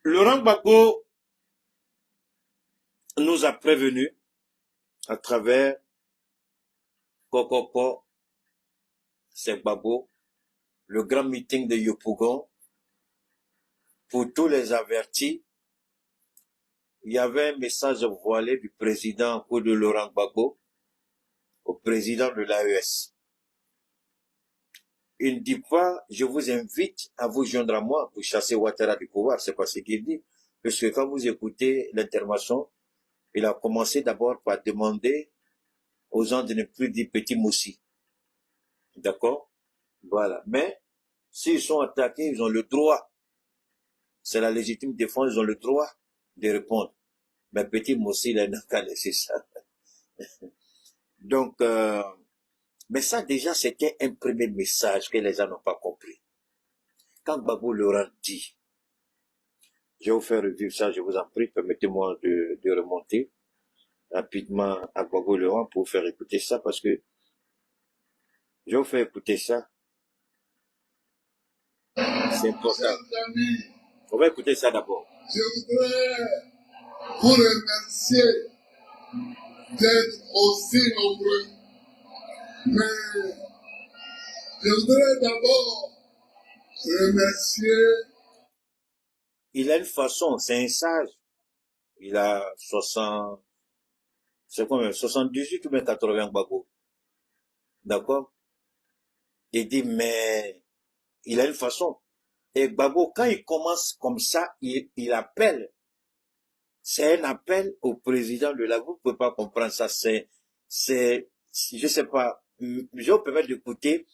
Laurent Gbagbo nous a prévenus à travers Kokoko, c'est Gbagbo, le grand meeting de Yopougon, pour tous les avertis. Il y avait un message voilé du président ou de Laurent Gbagbo au président de l'AES. Il ne dit pas, je vous invite à vous joindre à moi pour chasser Ouattara du pouvoir. C'est pas ce qu'il dit. Parce que quand vous écoutez l'intervention, il a commencé d'abord par demander aux gens de ne plus dire petit moussi. D'accord? Voilà. Mais, s'ils sont attaqués, ils ont le droit. C'est la légitime défense, ils ont le droit de répondre. Mais petit moussi, il n'a qu'à laisser ça. Donc, mais ça déjà, c'était un premier message que les gens n'ont pas compris. Quand Babou Laurent dit, je vais vous faire revivre ça, je vous en prie, permettez-moi de remonter rapidement à Babou Laurent pour vous faire écouter ça, parce que je vais vous faire écouter ça. C'est important. On va écouter ça d'abord. Je voudrais vous remercier d'être aussi nombreux. Mais je voudrais d'abord remercier. Il a une façon, c'est un sage. Il a 60, c'est combien, 78 ou bien 80 Gbagbo. D'accord? Il dit, mais il a une façon. Et Gbagbo, quand il commence comme ça, il appelle. C'est un appel au président de la. Vous ne pouvez pas comprendre ça. Je sais pas. Je vais vous permettre d'écouter.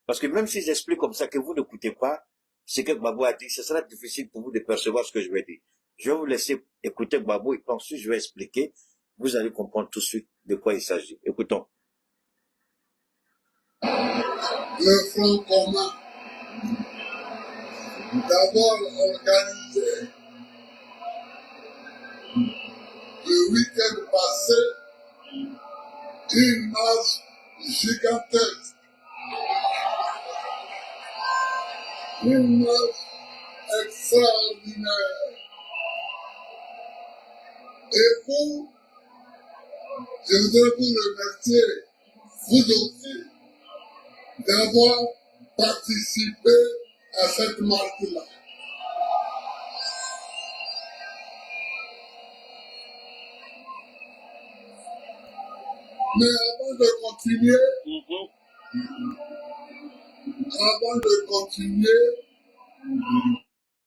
Parce que même si j'explique comme ça que vous n'écoutez pas ce que Gbagbo a dit, ce sera difficile pour vous de percevoir ce que je vais dire. Je vais vous laisser écouter Gbagbo et ensuite je vais expliquer. Vous allez comprendre tout de suite de quoi il s'agit. Écoutons. Le Front commun, d'abord organisé le week-end passé, une marche gigantesque, une marche extraordinaire. Et vous, je voudrais vous remercier, vous aussi, d'avoir participé à cette marche-là. Mais avant de continuer,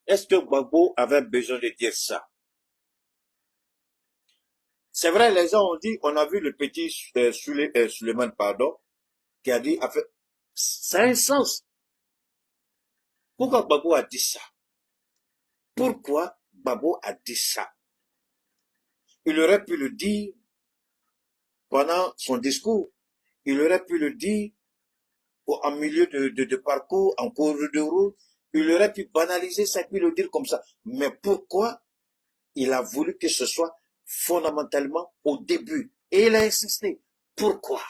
Est-ce que Gbagbo avait besoin de dire ça? C'est vrai, les gens ont dit, on a vu le petit Suleiman, qui a dit, ça a un sens. Pourquoi Gbagbo a dit ça? Pourquoi Gbagbo a dit ça? Il aurait pu le dire pendant son discours. Il aurait pu le dire en milieu de parcours, en cours de route. Il aurait pu banaliser ça et puis le dire comme ça. Mais pourquoi il a voulu que ce soit fondamentalement au début? Et il a insisté. Pourquoi?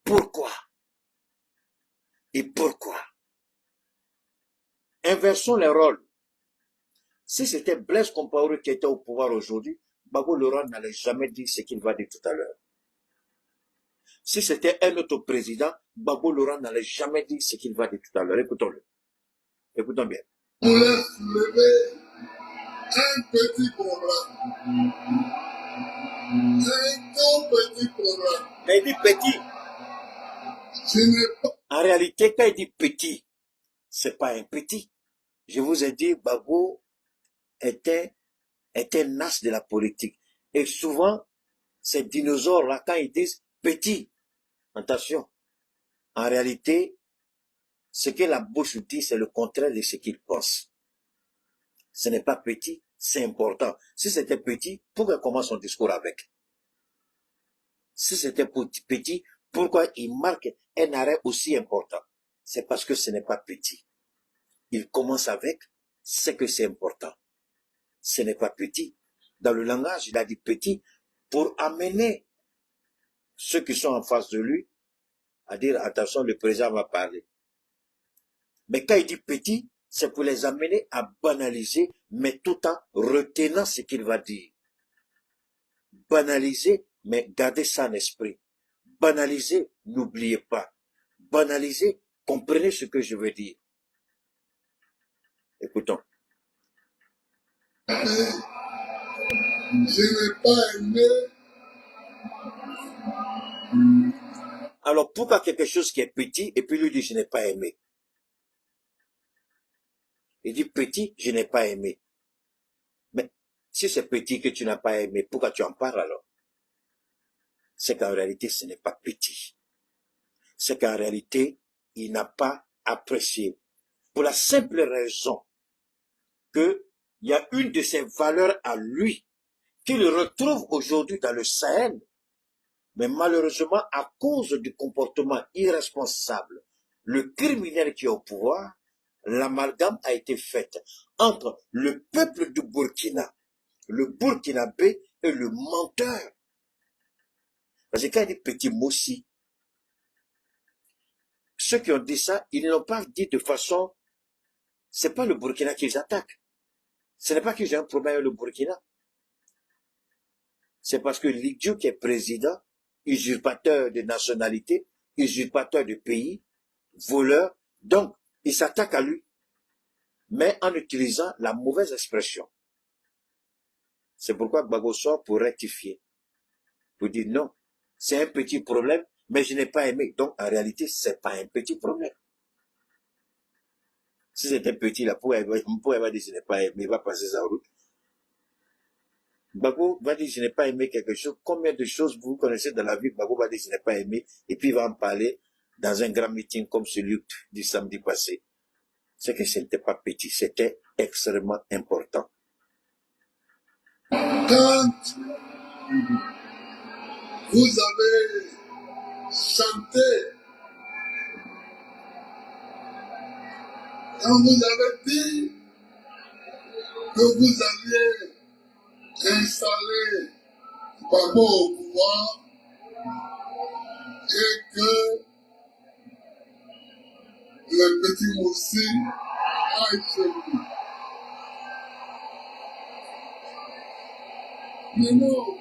Pourquoi? Et pourquoi? Inversons les rôles. Si c'était Blaise Compaoré qui était au pouvoir aujourd'hui, Gbagbo Laurent n'allait jamais dire ce qu'il va dire tout à l'heure. Si c'était un autre président, Gbagbo Laurent n'allait jamais dire ce qu'il va dire tout à l'heure. Écoutons-le. Écoutons bien. je voulais soulever un petit problème. Un tout petit problème. Mais il dit petit. Ce n'est pas En réalité, quand il dit petit, c'est pas un petit. Je vous ai dit, Gbagbo était un as de la politique. Et souvent, ces dinosaures-là, quand ils disent petit, attention, en réalité, ce que la bouche dit, c'est le contraire de ce qu'il pense. Ce n'est pas petit, c'est important. Si c'était petit, pourquoi il commence son discours avec? Si c'était petit, pourquoi il marque un arrêt aussi important? C'est parce que ce n'est pas petit. Il commence avec ce que c'est important. Ce n'est pas petit. Dans le langage, il a dit petit pour amener ceux qui sont en face de lui à dire, attention, le président va parler. Mais quand il dit petit, c'est pour les amener à banaliser, mais tout en retenant ce qu'il va dire. Banaliser, mais gardez ça en esprit. Banaliser, n'oubliez pas. Banaliser, comprenez ce que je veux dire. Écoutons. Je n'ai pas aimé. Alors pourquoi quelque chose qui est petit, et puis lui dit je n'ai pas aimé. Il dit petit, je n'ai pas aimé. Mais si c'est petit que tu n'as pas aimé, pourquoi tu en parles alors? C'est qu'en réalité, ce n'est pas petit. C'est qu'en réalité, il n'a pas apprécié. Pour la simple raison que il y a une de ses valeurs à lui qu'il retrouve aujourd'hui dans le Sahel, mais malheureusement, à cause du comportement irresponsable, le criminel qui est au pouvoir, l'amalgame a été faite entre le peuple du Burkina, le Burkinabé et le menteur. Parce que quand il dit petit Moussi, ceux qui ont dit ça, ils n'ont pas dit de façon, c'est pas le Burkina qu'ils attaquent. Ce n'est pas que j'ai un problème avec le Burkina. C'est parce que l'idiot qui est président, usurpateur de nationalité, usurpateur de pays, voleur, donc il s'attaque à lui, mais en utilisant la mauvaise expression. C'est pourquoi Gbagbo sort pour rectifier, pour dire non, c'est un petit problème, mais je n'ai pas aimé. Donc en réalité, c'est pas un petit problème. Si c'était petit, là, pourquoi il va dire je n'ai pas aimé, il va passer sa route. Gbagbo va dire je n'ai pas aimé quelque chose. Combien de choses vous connaissez dans la vie, Gbagbo va dire je n'ai pas aimé, et puis il va en parler dans un grand meeting comme celui du samedi passé. C'est que ce n'était pas petit, c'était extrêmement important. Quand vous avez chanté, quand vous avez dit que vous alliez installer Gbagbo au pouvoir et que le petit Moussi aille chez lui. Mais non,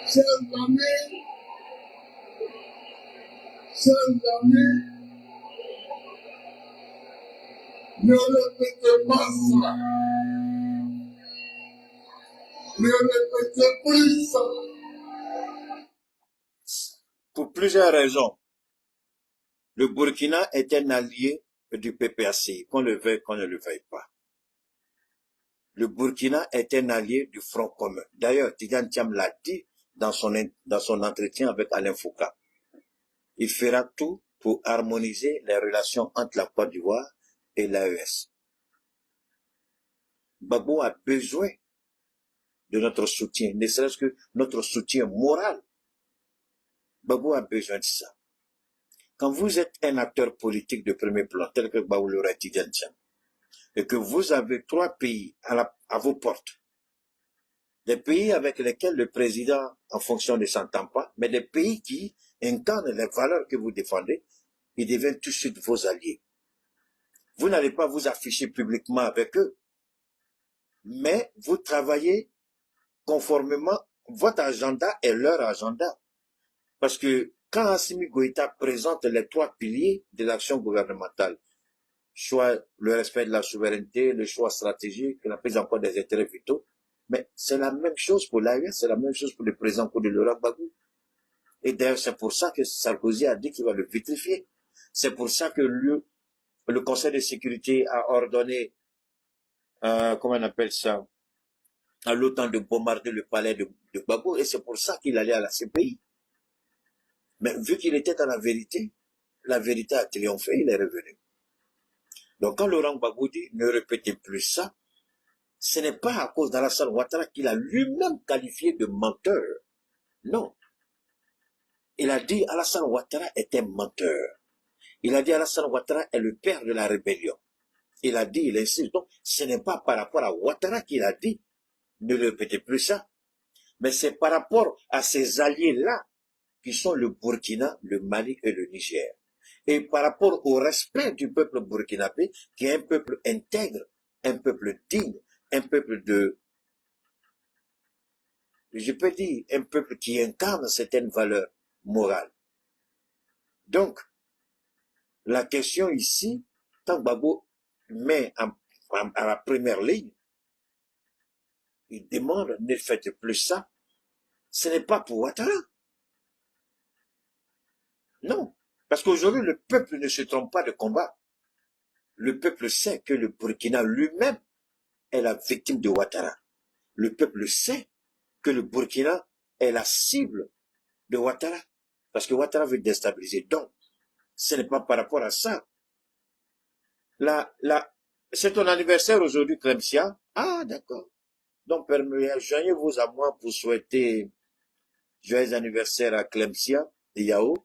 chers amis, ne répétez pas ça. Ne répétez plus ça. Pour plusieurs raisons. Le Burkina est un allié du PPAC, qu'on le veuille, qu'on ne le veuille pas. Le Burkina est un allié du Front commun. D'ailleurs, Tidjane Thiam l'a dit dans son entretien avec Alain Foucault. Il fera tout pour harmoniser les relations entre la Côte d'Ivoire et l'AES. Gbagbo a besoin de notre soutien, ne serait-ce que notre soutien moral. Gbagbo a besoin de ça. Quand vous êtes un acteur politique de premier plan, tel que Gbagbo l'aurait dit, et que vous avez 3 pays à vos portes, des pays avec lesquels le président en fonction ne s'entend pas, mais des pays qui incarnent les valeurs que vous défendez, ils deviennent tout de suite vos alliés. Vous n'allez pas vous afficher publiquement avec eux, mais vous travaillez conformément, votre agenda est leur agenda. Parce que quand Assimi Goïta présente les 3 piliers de l'action gouvernementale, soit le respect de la souveraineté, le choix stratégique, la prise en compte des intérêts vitaux, mais c'est la même chose pour l'AES, c'est la même chose pour le président de Laurent Gbagbo. Et d'ailleurs, c'est pour ça que Sarkozy a dit qu'il va le vitrifier. C'est pour ça que le Conseil de sécurité a ordonné, comment on appelle ça, à l'OTAN de bombarder le palais de Gbagbo, et c'est pour ça qu'il allait à la CPI. Mais vu qu'il était dans la vérité a triomphé, il est revenu. Donc quand Laurent Gbagbo dit, ne répétez plus ça, ce n'est pas à cause d'Alassane Ouattara qu'il a lui-même qualifié de menteur. Non. Il a dit Alassane Ouattara est un menteur. Il a dit Alassane Ouattara est le père de la rébellion. Il a dit, il insiste. Donc, ce n'est pas par rapport à Ouattara qu'il a dit, ne répétez plus ça. Mais c'est par rapport à ces alliés-là qui sont le Burkina, le Mali et le Niger. Et par rapport au respect du peuple burkinabé, qui est un peuple intègre, un peuple digne, un peuple je peux dire, un peuple qui incarne certaines valeurs morales. Donc, la question ici, quand Gbagbo met à la première ligne, il demande, ne faites plus ça, ce n'est pas pour Ouattara. Non. Parce qu'aujourd'hui, le peuple ne se trompe pas de combat. Le peuple sait que le Burkina lui-même est la victime de Ouattara. Le peuple sait que le Burkina est la cible de Ouattara. Parce que Ouattara veut déstabiliser. Donc, ce n'est pas par rapport à ça. C'est ton anniversaire aujourd'hui, Clemsia. Ah, d'accord. Donc, joignez-vous à moi pour souhaiter joyeux anniversaire à Clemsia Yao,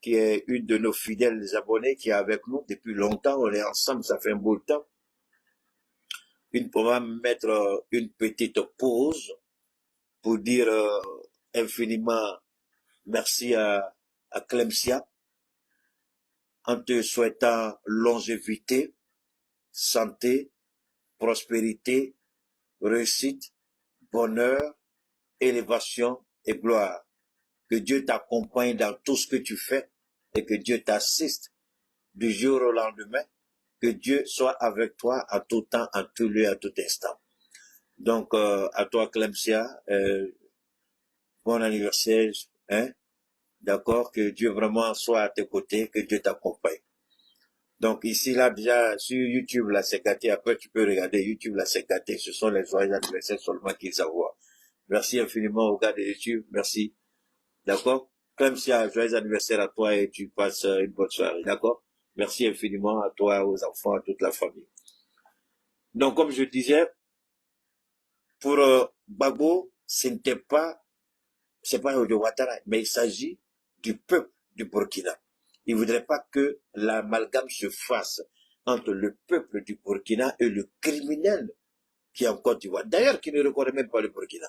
qui est une de nos fidèles abonnés, qui est avec nous depuis longtemps. On est ensemble, ça fait un beau temps. On va mettre une petite pause pour dire infiniment merci à Clemsia, en te souhaitant longévité, santé, prospérité, réussite, bonheur, élévation et gloire. Que Dieu t'accompagne dans tout ce que tu fais et que Dieu t'assiste du jour au lendemain. Que Dieu soit avec toi à tout temps, en tout lieu, à tout instant. Donc, à toi, Clemsia, bon anniversaire, hein? D'accord? Que Dieu vraiment soit à tes côtés, que Dieu t'accompagne. Donc, ici, là, déjà, sur YouTube, là, c'est gâté. Après, tu peux regarder YouTube, là, c'est gâté. Ce sont les joyeux anniversaires seulement qu'ils envoient. Merci infiniment au gars de YouTube. Merci. D'accord? Clemsia, joyeux anniversaire à toi et tu passes une bonne soirée. D'accord? Merci infiniment à toi, aux enfants, à toute la famille. Donc, comme je disais, pour Gbagbo, c'est pas de Ouattara, mais il s'agit du peuple du Burkina. Il ne voudrait pas que l'amalgame se fasse entre le peuple du Burkina et le criminel qui est en Côte d'Ivoire. D'ailleurs, qui ne reconnaît même pas le Burkina.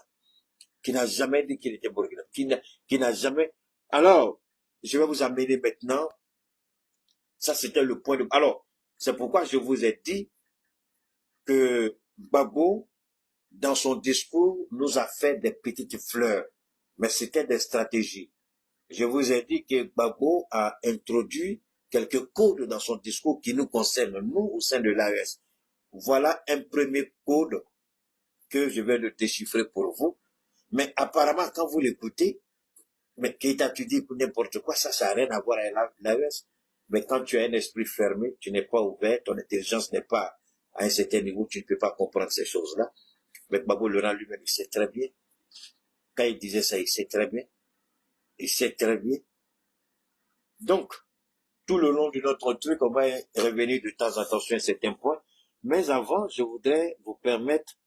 Qui n'a jamais dit qu'il était Burkina. Qui n'a jamais... Alors, je vais vous amener maintenant. Ça, c'était le point de... Alors, c'est pourquoi je vous ai dit que Gbagbo, dans son discours, nous a fait des petites fleurs. Mais c'était des stratégies. Je vous ai dit que Gbagbo a introduit quelques codes dans son discours qui nous concernent, nous, au sein de l'AES. Voilà un premier code que je vais le déchiffrer pour vous. Mais apparemment, quand vous l'écoutez, mais Keïta, tu dis n'importe quoi, ça n'a rien à voir avec l'AES. Mais quand tu as un esprit fermé, tu n'es pas ouvert, ton intelligence n'est pas à un certain niveau, tu ne peux pas comprendre ces choses-là. Mais Gbagbo Laurent lui-même, il sait très bien. Quand il disait ça, il sait très bien. Il sait très bien. Donc, tout le long de notre truc, on va revenir de temps en temps sur un certain point. Mais avant, je voudrais vous permettre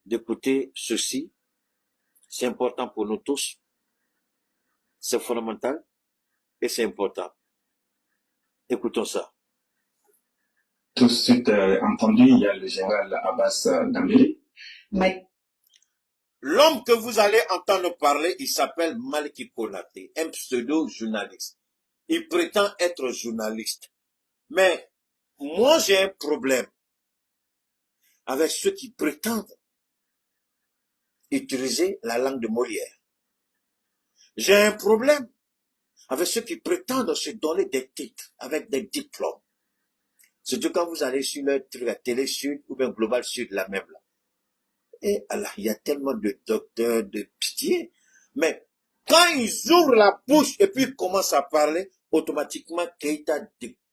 d'écouter ceci. C'est important pour nous tous. C'est fondamental et c'est important. Écoutons ça. Tout de suite entendu, il y a le général Abbas Dambélé. L'homme que vous allez entendre parler, il s'appelle Maliki Konaté, un pseudo-journaliste. Il prétend être journaliste. Mais moi, j'ai un problème avec ceux qui prétendent utiliser la langue de Molière. J'ai un problème avec ceux qui prétendent se donner des titres avec des diplômes. Surtout quand vous allez sur la télé Sud ou bien Global Sud, la même là. Et alors, il y a tellement de docteurs, de pitié. Mais quand ils ouvrent la bouche et puis ils commencent à parler, automatiquement, Keïta,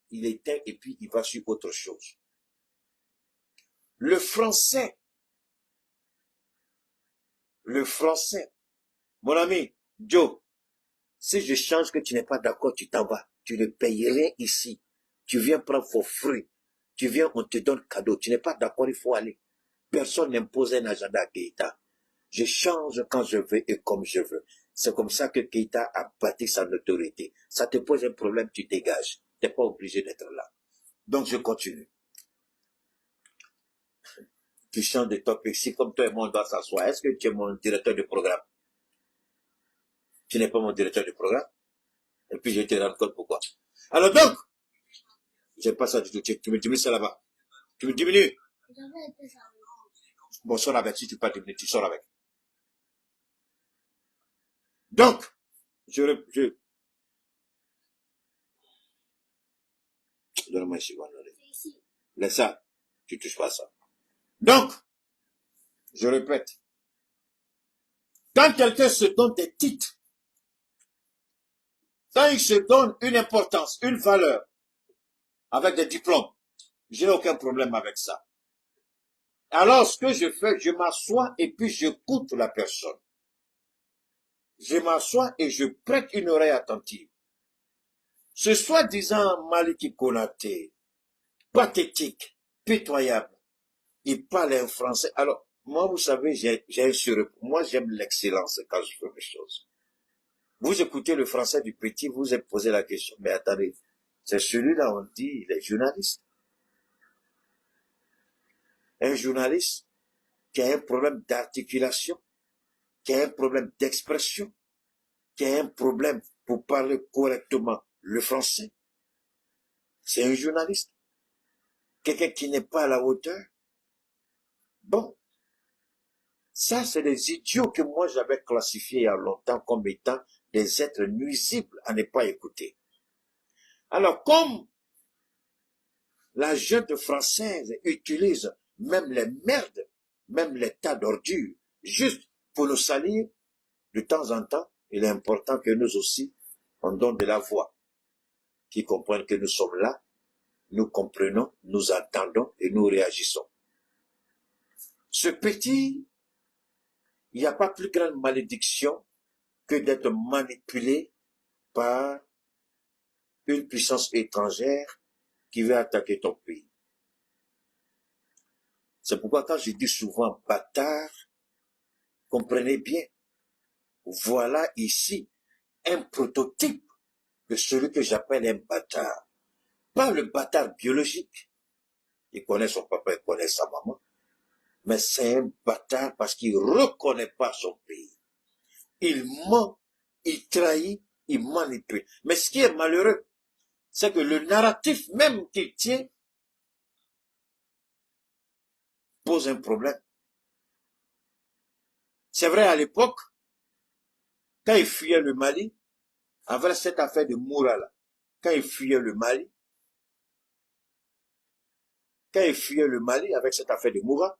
il éteint et puis il va sur autre chose. Le français, mon ami Joe, si je change que tu n'es pas d'accord, tu t'en vas. Tu ne payes rien ici. Tu viens prendre for free. Tu viens, on te donne cadeau. Tu n'es pas d'accord, il faut aller. Personne n'impose un agenda à Keïta. Je change quand je veux et comme je veux. C'est comme ça que Keïta a bâti sa notoriété. Ça te pose un problème, tu dégages. Tu n'es pas obligé d'être là. Donc je continue. Tu changes de topic. Si comme toi et moi on doit s'asseoir, est-ce que tu es mon directeur de programme? Tu n'es pas mon directeur de programme. Et puis je te rends compte pourquoi. Alors donc, j'aime pas ça du tout. Tu me diminues ça là-bas. Tu me diminues. Bon, sors avec. Si tu pas diminuer, tu sors avec. Donc, donne-moi ici, voilà. Laisse ça. Tu touches pas ça. Donc, je répète. Quand quelqu'un se donne des titres, quand il se donne une importance, une valeur, avec des diplômes, j'ai aucun problème avec ça. Alors, ce que je fais, je m'assois et puis j'écoute la personne. Je m'assois et je prête une oreille attentive. Ce soi-disant Maliki Konaté, pathétique, pitoyable, il parle en français. Alors, moi, vous savez, moi, j'aime l'excellence quand je fais mes choses. Vous écoutez le français du petit, vous vous posez la question, mais attendez, c'est celui-là, on dit, il est journaliste. Un journaliste qui a un problème d'articulation, qui a un problème d'expression, qui a un problème pour parler correctement le français. C'est un journaliste. Quelqu'un qui n'est pas à la hauteur. Bon. Ça, c'est des idiots que moi j'avais classifiés il y a longtemps comme étant des êtres nuisibles à ne pas écouter. Alors, comme la jeune française utilise même les merdes, même les tas d'ordures, juste pour nous salir, de temps en temps, il est important que nous aussi, on donne de la voix, qui comprennent que nous sommes là, nous comprenons, nous entendons et nous réagissons. Ce petit, il n'y a pas plus grande malédiction que d'être manipulé par une puissance étrangère qui veut attaquer ton pays. C'est pourquoi quand je dis souvent bâtard, comprenez bien, voilà ici un prototype de celui que j'appelle un bâtard. Pas le bâtard biologique, il connaît son papa, il connaît sa maman, mais c'est un bâtard parce qu'il ne reconnaît pas son pays. Il ment, il trahit, il manipule. Mais ce qui est malheureux, c'est que le narratif même qu'il tient pose un problème. C'est vrai, à l'époque, quand il fuyait le Mali, avec cette affaire de Mourala, quand il fuyait le Mali, avec cette affaire de Moura,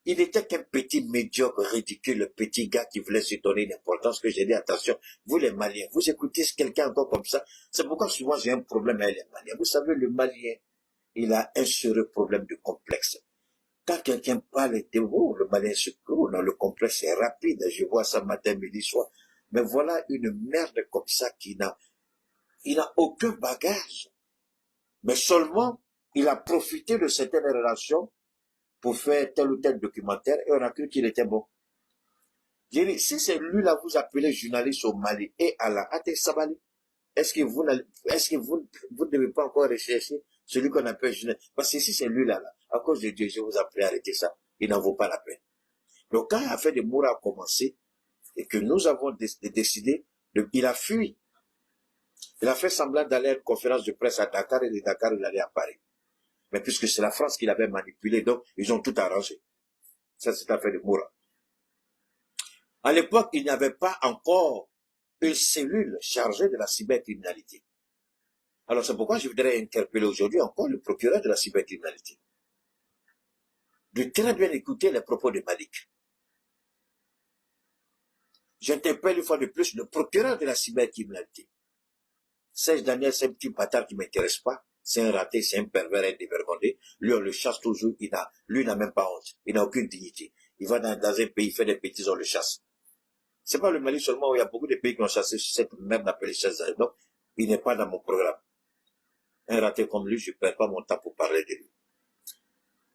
il n'était qu'un petit médiocre, ridicule, petit gars qui voulait se donner une importance que j'ai dit, attention, vous les Maliens, vous écoutez quelqu'un encore comme ça, c'est pourquoi souvent j'ai un problème avec les Maliens. Vous savez, le Malien, il a un sérieux problème de complexe. Quand quelqu'un parle de vous, le Malien se court, dans le complexe est rapide, je vois ça matin, midi, soir. Mais voilà une merde comme ça il n'a aucun bagage. Mais seulement, il a profité de certaines relations pour faire tel ou tel documentaire et on a cru qu'il était bon. J'ai dit, si c'est lui là, vous appelez journaliste au Mali et à la Ate Sabali, est-ce que vous ne devez pas encore rechercher celui qu'on appelle journaliste? Parce que si c'est lui là, à cause de Dieu, je vous appelle à arrêter ça. Il n'en vaut pas la peine. Donc quand l'affaire de Moura a commencé et que nous avons décidé, il a fui. Il a fait semblant d'aller à une conférence de presse à Dakar et de Dakar, il allait à Paris. Mais puisque c'est la France qui l'avait manipulé, donc ils ont tout arrangé. Ça, c'est l'affaire de Moura. À l'époque, il n'y avait pas encore une cellule chargée de la cybercriminalité. Alors c'est pourquoi je voudrais interpeller aujourd'hui encore le procureur de la cybercriminalité. De très bien écouter les propos de Malik. J'interpelle une fois de plus le procureur de la cybercriminalité. Serge Daniel, c'est un petit bâtard qui ne m'intéresse pas. C'est un raté, c'est un pervers, un dévergondé. Lui, on le chasse toujours. Lui, n'a même pas honte. Il n'a aucune dignité. Il va dans un pays, il fait des bêtises, on le chasse. C'est pas le Mali seulement où il y a beaucoup de pays qui ont chassé cette même appelée chasse. Donc, il n'est pas dans mon programme. Un raté comme lui, je ne perds pas mon temps pour parler de lui.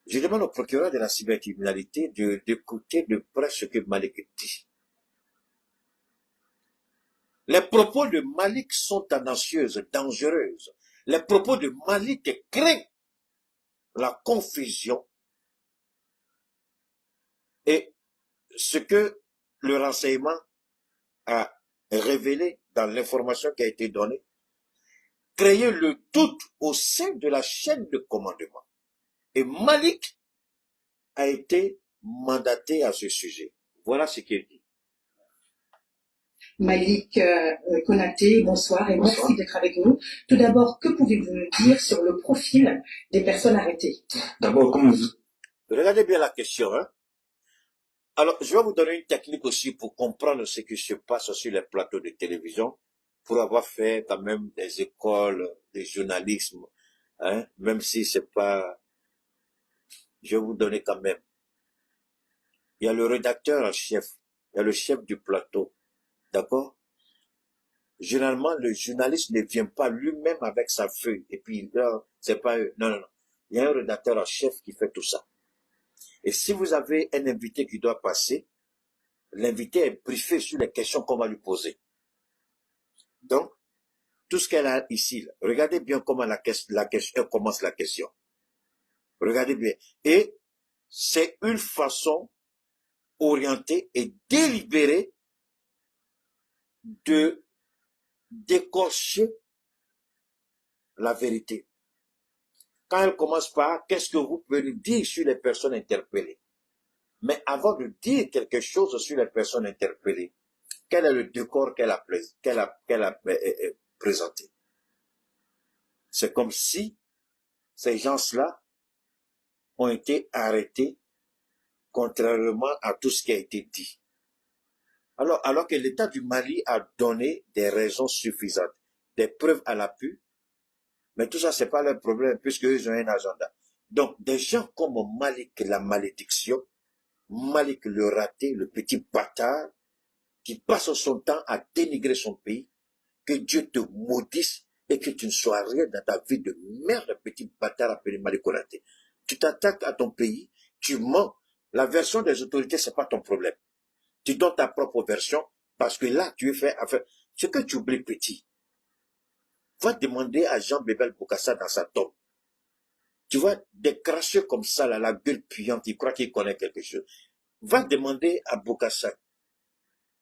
Je demande au procureur de la cybercriminalité d'écouter de près ce que Malik dit. Les propos de Malik sont tendancieuses, dangereuses. Les propos de Malik créent la confusion Et ce que le renseignement a révélé dans l'information qui a été donnée, créer le doute au sein de la chaîne de commandement. Et Malik a été mandaté à ce sujet. Voilà ce qu'il dit. Malik Konaté, bonsoir et merci d'être avec nous. Tout d'abord, que pouvez-vous nous dire sur le profil des personnes arrêtées? D'abord, comme vous... Regardez bien la question. Hein? Alors, je vais vous donner une technique aussi pour comprendre ce qui se passe sur les plateaux de télévision, pour avoir fait quand même des écoles de journalisme, hein? Même si c'est pas... Je vais vous donner quand même. Il y a le rédacteur en chef, il y a le chef du plateau, d'accord? Généralement, le journaliste ne vient pas lui-même avec sa feuille, et puis là, c'est pas eux. Non, non, non. Il y a un rédacteur en chef qui fait tout ça. Et si vous avez un invité qui doit passer, l'invité est briefé sur les questions qu'on va lui poser. Donc, tout ce qu'elle a ici, là, regardez bien comment la question, elle commence la question. Regardez bien. Et c'est une façon orientée et délibérée de d'écorcher la vérité. Quand elle commence par, qu'est-ce que vous pouvez dire sur les personnes interpellées? Mais avant de dire quelque chose sur les personnes interpellées, quel est le décor qu'elle a présenté? C'est comme si ces gens-là ont été arrêtés contrairement à tout ce qui a été dit. Alors que l'État du Mali a donné des raisons suffisantes, des preuves à l'appui, mais tout ça, c'est pas leur problème, puisqu'ils ont un agenda. Donc, des gens comme Malik, la malédiction, Malik le raté, le petit bâtard, qui passe son temps à dénigrer son pays, que Dieu te maudisse et que tu ne sois rien dans ta vie de merde, petit bâtard appelé Malik raté. Tu t'attaques à ton pays, tu mens. La version des autorités, c'est pas ton problème. Tu donnes ta propre version parce que là, tu es fait affaire. Ce que tu oublies, petit, va demander à Jean Bébel Bokassa dans sa tombe. Tu vois, des cracheux comme ça, là, la gueule puante, il croit qu'il connaît quelque chose. Va demander à Bokassa,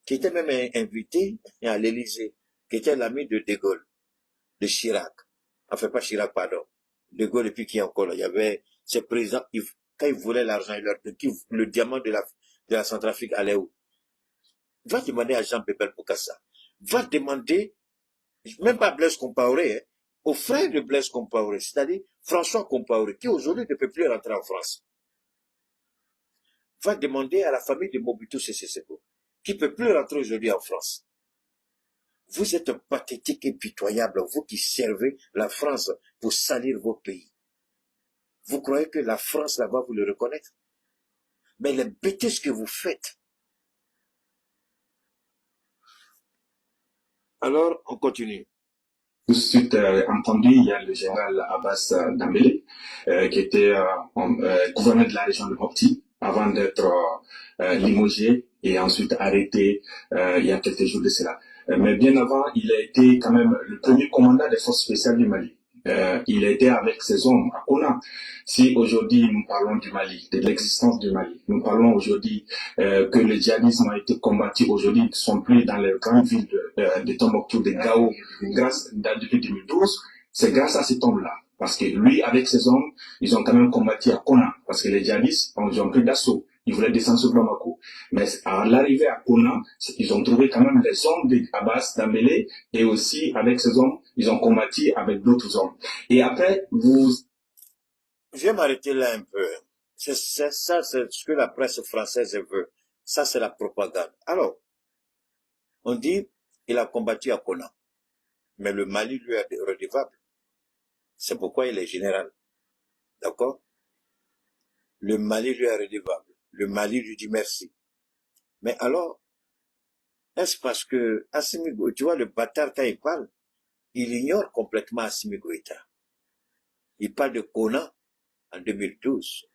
qui était même invité à l'Élysée, qui était l'ami de De Gaulle, de Chirac. Enfin, pas Chirac, pardon. De Gaulle, et puis qui encore là, il y avait ces présidents, quand ils voulaient l'argent, le diamant de la Centrafrique allait où? Va demander à Jean Bébel Bokassa. Va demander, même pas Blaise Compaoré, hein, au frère de Blaise Compaoré, c'est-à-dire François Compaoré, qui aujourd'hui ne peut plus rentrer en France. Va demander à la famille de Mobutu Sese Seko, qui ne peut plus rentrer aujourd'hui en France. Vous êtes pathétique et pitoyable, vous qui servez la France pour salir vos pays. Vous croyez que la France là-bas vous le reconnaître? Mais les bêtises que vous faites. Alors, on continue. Tout de suite entendu, il y a le général Abbas Dambélé, qui était gouverneur de la région de Mopti, avant d'être limogé et ensuite arrêté il y a quelques jours de cela. Mais bien avant, il a été quand même le premier commandant des forces spéciales du Mali. Il a été avec ses hommes à Kona. Si aujourd'hui nous parlons du Mali, de l'existence du Mali, nous parlons aujourd'hui que le djihadisme a été combattu aujourd'hui, ils ne sont plus dans les grandes villes de Tombouctou, de Gao, depuis 2012, c'est grâce à cet homme-là. Parce que lui, avec ses hommes, ils ont quand même combattu à Kona, parce que les djihadistes ont pris d'assaut. Ils voulaient descendre sur Bamako. Mais à l'arrivée à Kona, ils ont trouvé quand même les hommes d'Abbas Dambélé, et aussi, avec ces hommes, ils ont combattu avec d'autres hommes. Et après, Je vais m'arrêter là un peu. C'est ça, c'est ce que la presse française veut. Ça, c'est la propagande. Alors, on dit, il a combattu à Kona. Mais le Mali lui est redevable. C'est pourquoi il est général. D'accord? Le Mali lui est redevable. Le Mali lui dit merci. Mais alors, est-ce parce que Assimi Goïta, tu vois, le bâtard, quand il parle, il ignore complètement Assimi Goïta. Il parle de Kona en 2012.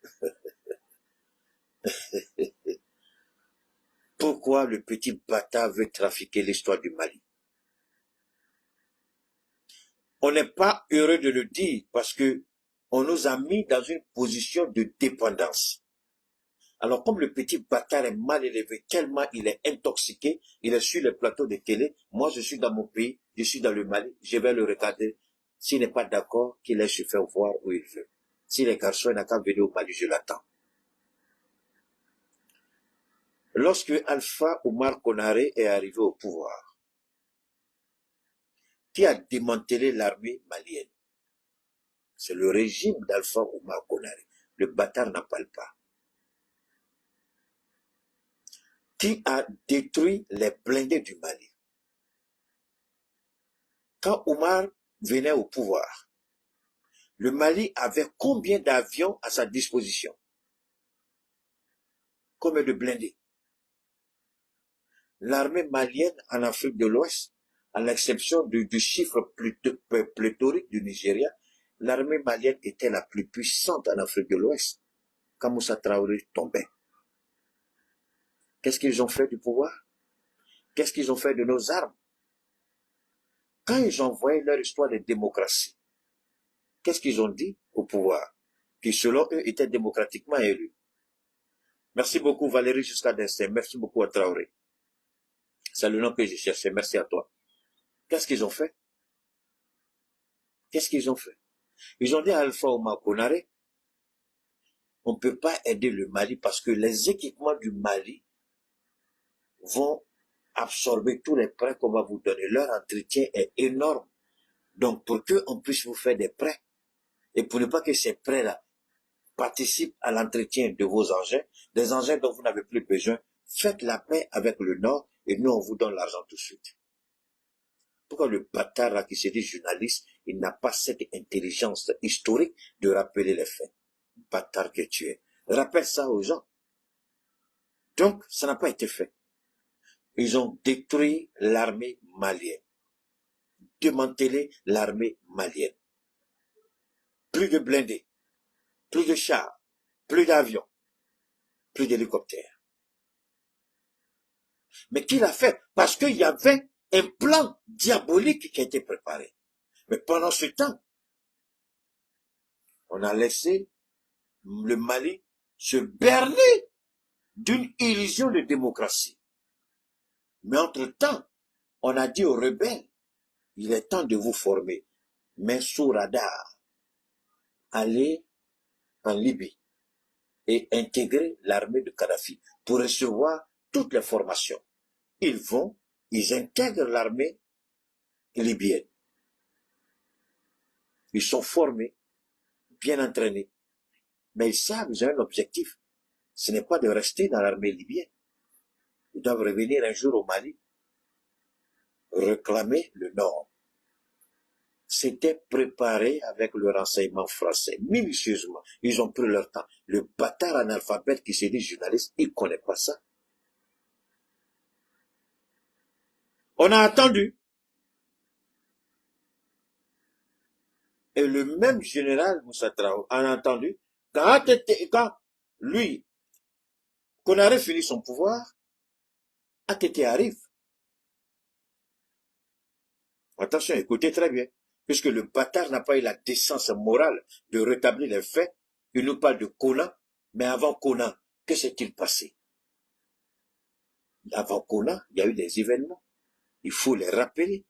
Pourquoi le petit bâtard veut trafiquer l'histoire du Mali? On n'est pas heureux de le dire parce que on nous a mis dans une position de dépendance. Alors, comme le petit bâtard est mal élevé, tellement il est intoxiqué, il est sur les plateaux de télé, moi je suis dans mon pays, je suis dans le Mali, je vais le regarder. S'il n'est pas d'accord, qu'il laisse se faire voir où il veut. Si les garçons n'ont qu'à venir au Mali, je l'attends. Lorsque Alpha Oumar Konaré est arrivé au pouvoir, qui a démantelé l'armée malienne? C'est le régime d'Alpha Oumar Konaré. Le bâtard n'en parle pas. Qui a détruit les blindés du Mali? Quand Oumar venait au pouvoir, le Mali avait combien d'avions à sa disposition? Combien de blindés? L'armée malienne en Afrique de l'Ouest, à l'exception du chiffre pléthorique du Nigeria, l'armée malienne était la plus puissante en Afrique de l'Ouest quand Moussa Traoré tombait. Qu'est-ce qu'ils ont fait du pouvoir? Qu'est-ce qu'ils ont fait de nos armes? Quand ils ont envoyé leur histoire de démocratie, qu'est-ce qu'ils ont dit au pouvoir? Qui selon eux étaient démocratiquement élus. Merci beaucoup Valérie jusqu'à Destin. Merci beaucoup à Traoré. C'est le nom que je cherchais. Merci à toi. Qu'est-ce qu'ils ont fait? Qu'est-ce qu'ils ont fait? Ils ont dit à Alpha Oumar Konaré, on ne peut pas aider le Mali parce que les équipements du Mali vont absorber tous les prêts qu'on va vous donner. Leur entretien est énorme. Donc, pour qu'on puisse vous faire des prêts, et pour ne pas que ces prêts-là participent à l'entretien de vos engins, des engins dont vous n'avez plus besoin, faites la paix avec le Nord et nous, on vous donne l'argent tout de suite. Pourquoi le bâtard là qui se dit journaliste, il n'a pas cette intelligence historique de rappeler les faits? Bâtard que tu es. Rappelle ça aux gens. Donc, ça n'a pas été fait. Ils ont détruit l'armée malienne. Démantelé l'armée malienne. Plus de blindés, plus de chars, plus d'avions, plus d'hélicoptères. Mais qui l'a fait? Parce qu'il y avait un plan diabolique qui a été préparé. Mais pendant ce temps, on a laissé le Mali se berner d'une illusion de démocratie. Mais entre-temps, on a dit aux rebelles, il est temps de vous former, mais sous radar, allez en Libye et intégrer l'armée de Kadhafi pour recevoir toutes les formations. Ils intègrent l'armée libyenne. Ils sont formés, bien entraînés, mais ils savent, ils ont un objectif. Ce n'est pas de rester dans l'armée libyenne. Ils doivent revenir un jour au Mali, réclamer le Nord. C'était préparé avec le renseignement français, minutieusement. Ils ont pris leur temps. Le bâtard analphabète qui se dit journaliste, il ne connaît pas ça. On a attendu. Et le même général Moussa Traoré a entendu, quand lui, Konaré finit son pouvoir, ATT arrive. Attention, écoutez très bien. Puisque le bâtard n'a pas eu la décence morale de rétablir les faits, il nous parle de Kona, mais avant Kona, que s'est-il passé? Avant Kona, il y a eu des événements. Il faut les rappeler.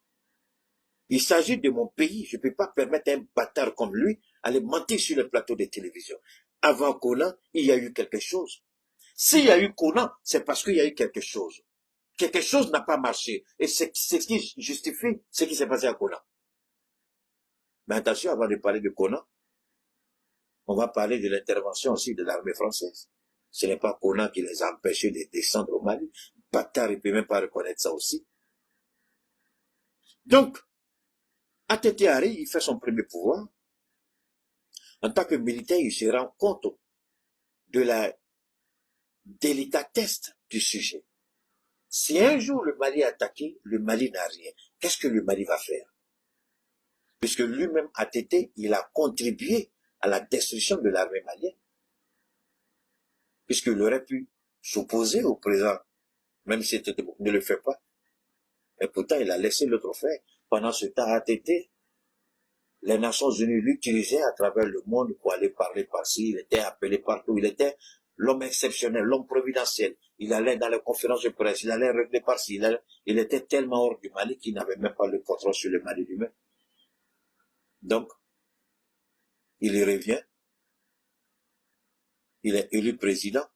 Il s'agit de mon pays. Je ne peux pas permettre à un bâtard comme lui d'aller mentir sur le plateau de télévision. Avant Kona, il y a eu quelque chose. S'il y a eu Kona, c'est parce qu'il y a eu quelque chose. Quelque chose n'a pas marché. Et c'est ce qui justifie ce qui s'est passé à Kona. Mais attention, avant de parler de Kona, on va parler de l'intervention aussi de l'armée française. Ce n'est pas Kona qui les a empêchés de descendre au Mali. Bâtard, il ne peut même pas reconnaître ça aussi. Donc, ATT arrive, il fait son premier pouvoir. En tant que militaire, il se rend compte de la délicatesse du sujet. Si un jour le Mali est attaqué, le Mali n'a rien. Qu'est-ce que le Mali va faire? Puisque lui-même, ATT, il a contribué à la destruction de l'armée malienne. Puisqu'il aurait pu s'opposer au président, même si il ne le fait pas. Et pourtant, il a laissé l'autre faire. Pendant ce temps, ATT, les Nations Unies l'utilisaient à travers le monde pour aller parler par-ci. Il était appelé partout. Il était l'homme exceptionnel, l'homme providentiel. Il allait dans les conférences de presse, il allait régler par-ci, il était tellement hors du Mali qu'il n'avait même pas le contrôle sur le Mali lui-même. Donc, il y revient, il est élu président,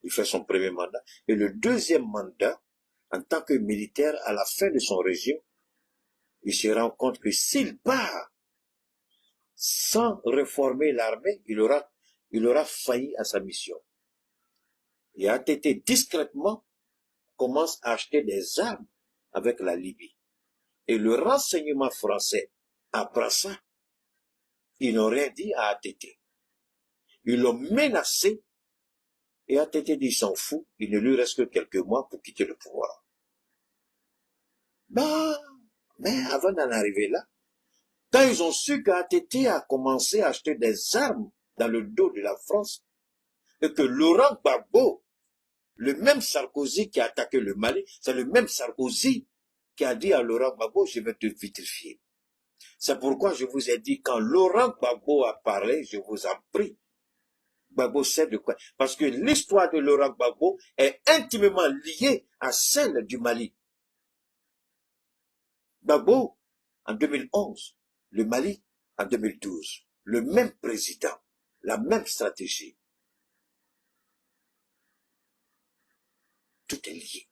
il fait son premier mandat, et le deuxième mandat, en tant que militaire, à la fin de son régime, il se rend compte que s'il part sans réformer l'armée, il aura failli à sa mission. Et ATT discrètement commence à acheter des armes avec la Libye. Et le renseignement français apprend ça. Ils n'ont rien dit à ATT. Ils l'ont menacé et ATT dit s'en fout, il ne lui reste que quelques mois pour quitter le pouvoir. Mais avant d'en arriver là, quand ils ont su qu'ATT a commencé à acheter des armes dans le dos de la France, et que Laurent Gbagbo, le même Sarkozy qui a attaqué le Mali, c'est le même Sarkozy qui a dit à Laurent Gbagbo, je vais te vitrifier. C'est pourquoi je vous ai dit, quand Laurent Gbagbo a parlé, je vous en prie, Gbagbo sait de quoi. Parce que l'histoire de Laurent Gbagbo est intimement liée à celle du Mali. Gbagbo, en 2011, le Mali, en 2012, le même président, la même stratégie. Tout est lié.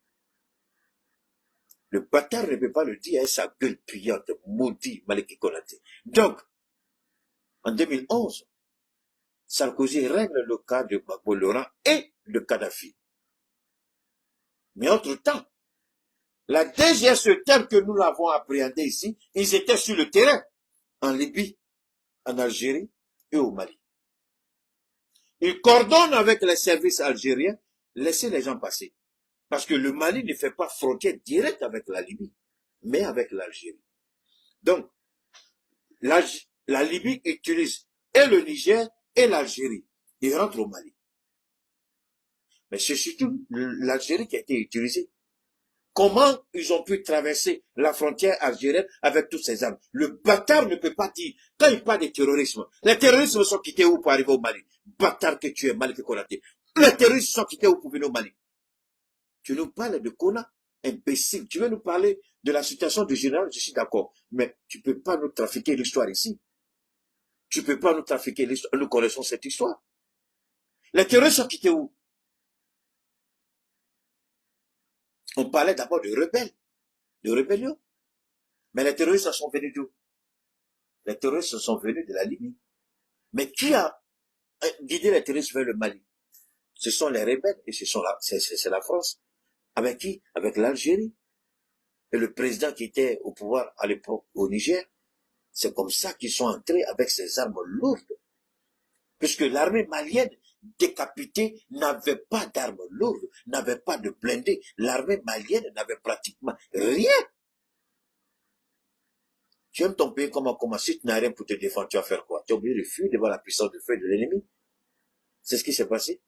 Le bâtard ne peut pas le dire avec sa gueule puante, maudit Maliki Konaté. Donc, en 2011, Sarkozy règle le cas de Gbagbo Laurent et de Kadhafi. Mais entre-temps, la DGSE telle que nous l'avons appréhendée ici, ils étaient sur le terrain, en Libye, en Algérie et au Mali. Ils coordonnent avec les services algériens, laissez les gens passer. Parce que le Mali ne fait pas frontière directe avec la Libye, mais avec l'Algérie. Donc, la Libye utilise et le Niger et l'Algérie. Ils rentrent au Mali. Mais c'est surtout l'Algérie qui a été utilisée. Comment ils ont pu traverser la frontière algérienne avec toutes ces armes? Le bâtard ne peut pas dire, quand il parle de terrorisme, les terroristes sont quittés où pour arriver au Mali? Bâtard que tu es, Maliki Konaté. Les terroristes sont quittés où pour venir au Mali? Tu nous parles de Kona, imbécile. Tu veux nous parler de la situation du général, je suis d'accord. Mais tu ne peux pas nous trafiquer l'histoire ici. Tu ne peux pas nous trafiquer l'histoire. Nous connaissons cette histoire. Les terroristes sont quittés où? On parlait d'abord de rebelles, de rébellion. Mais les terroristes sont venus d'où? Les terroristes sont venus de la Libye. Mais qui a guidé les terroristes vers le Mali? Ce sont les rebelles et c'est la France. Avec qui? Avec l'Algérie. Et le président qui était au pouvoir à l'époque au Niger. C'est comme ça qu'ils sont entrés avec ces armes lourdes. Puisque l'armée malienne décapitée n'avait pas d'armes lourdes, n'avait pas de blindés. L'armée malienne n'avait pratiquement rien. Tu aimes ton pays comment si tu n'as rien pour te défendre, tu vas faire quoi? Tu as oublié de fuir devant la puissance de feu de l'ennemi. C'est ce qui s'est passé.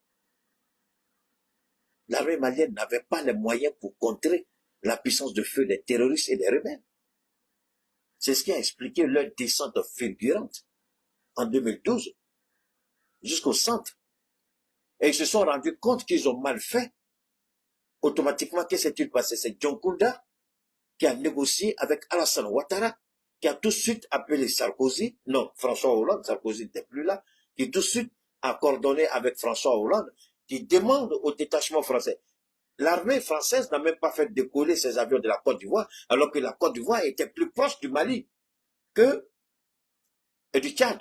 L'armée malienne n'avait pas les moyens pour contrer la puissance de feu des terroristes et des rebelles. C'est ce qui a expliqué leur descente fulgurante en 2012 jusqu'au centre. Et ils se sont rendus compte qu'ils ont mal fait. Automatiquement, qu'est-ce qui s'est passé? C'est John Kounda qui a négocié avec Alassane Ouattara, qui a tout de suite appelé Sarkozy, non, François Hollande, Sarkozy n'était plus là, qui tout de suite a coordonné avec François Hollande, qui demande au détachement français. L'armée française n'a même pas fait décoller ses avions de la Côte d'Ivoire, alors que la Côte d'Ivoire était plus proche du Mali que du Tchad.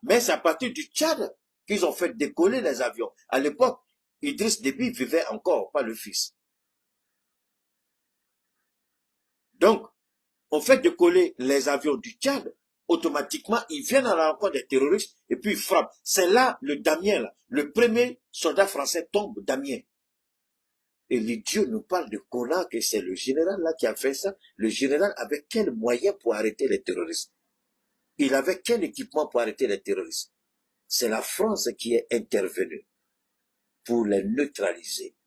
Mais c'est à partir du Tchad qu'ils ont fait décoller les avions. À l'époque, Idriss Déby vivait encore, pas le fils. Donc, on fait décoller les avions du Tchad, automatiquement, ils viennent à la rencontre des terroristes et puis ils frappent. C'est là le Damien, là. Le premier soldat français tombe, Damien. Et l'idiot nous parle de Kona, que c'est le général là qui a fait ça. Le général avait quel moyen pour arrêter les terroristes? Il avait quel équipement pour arrêter les terroristes? C'est la France qui est intervenue pour les neutraliser.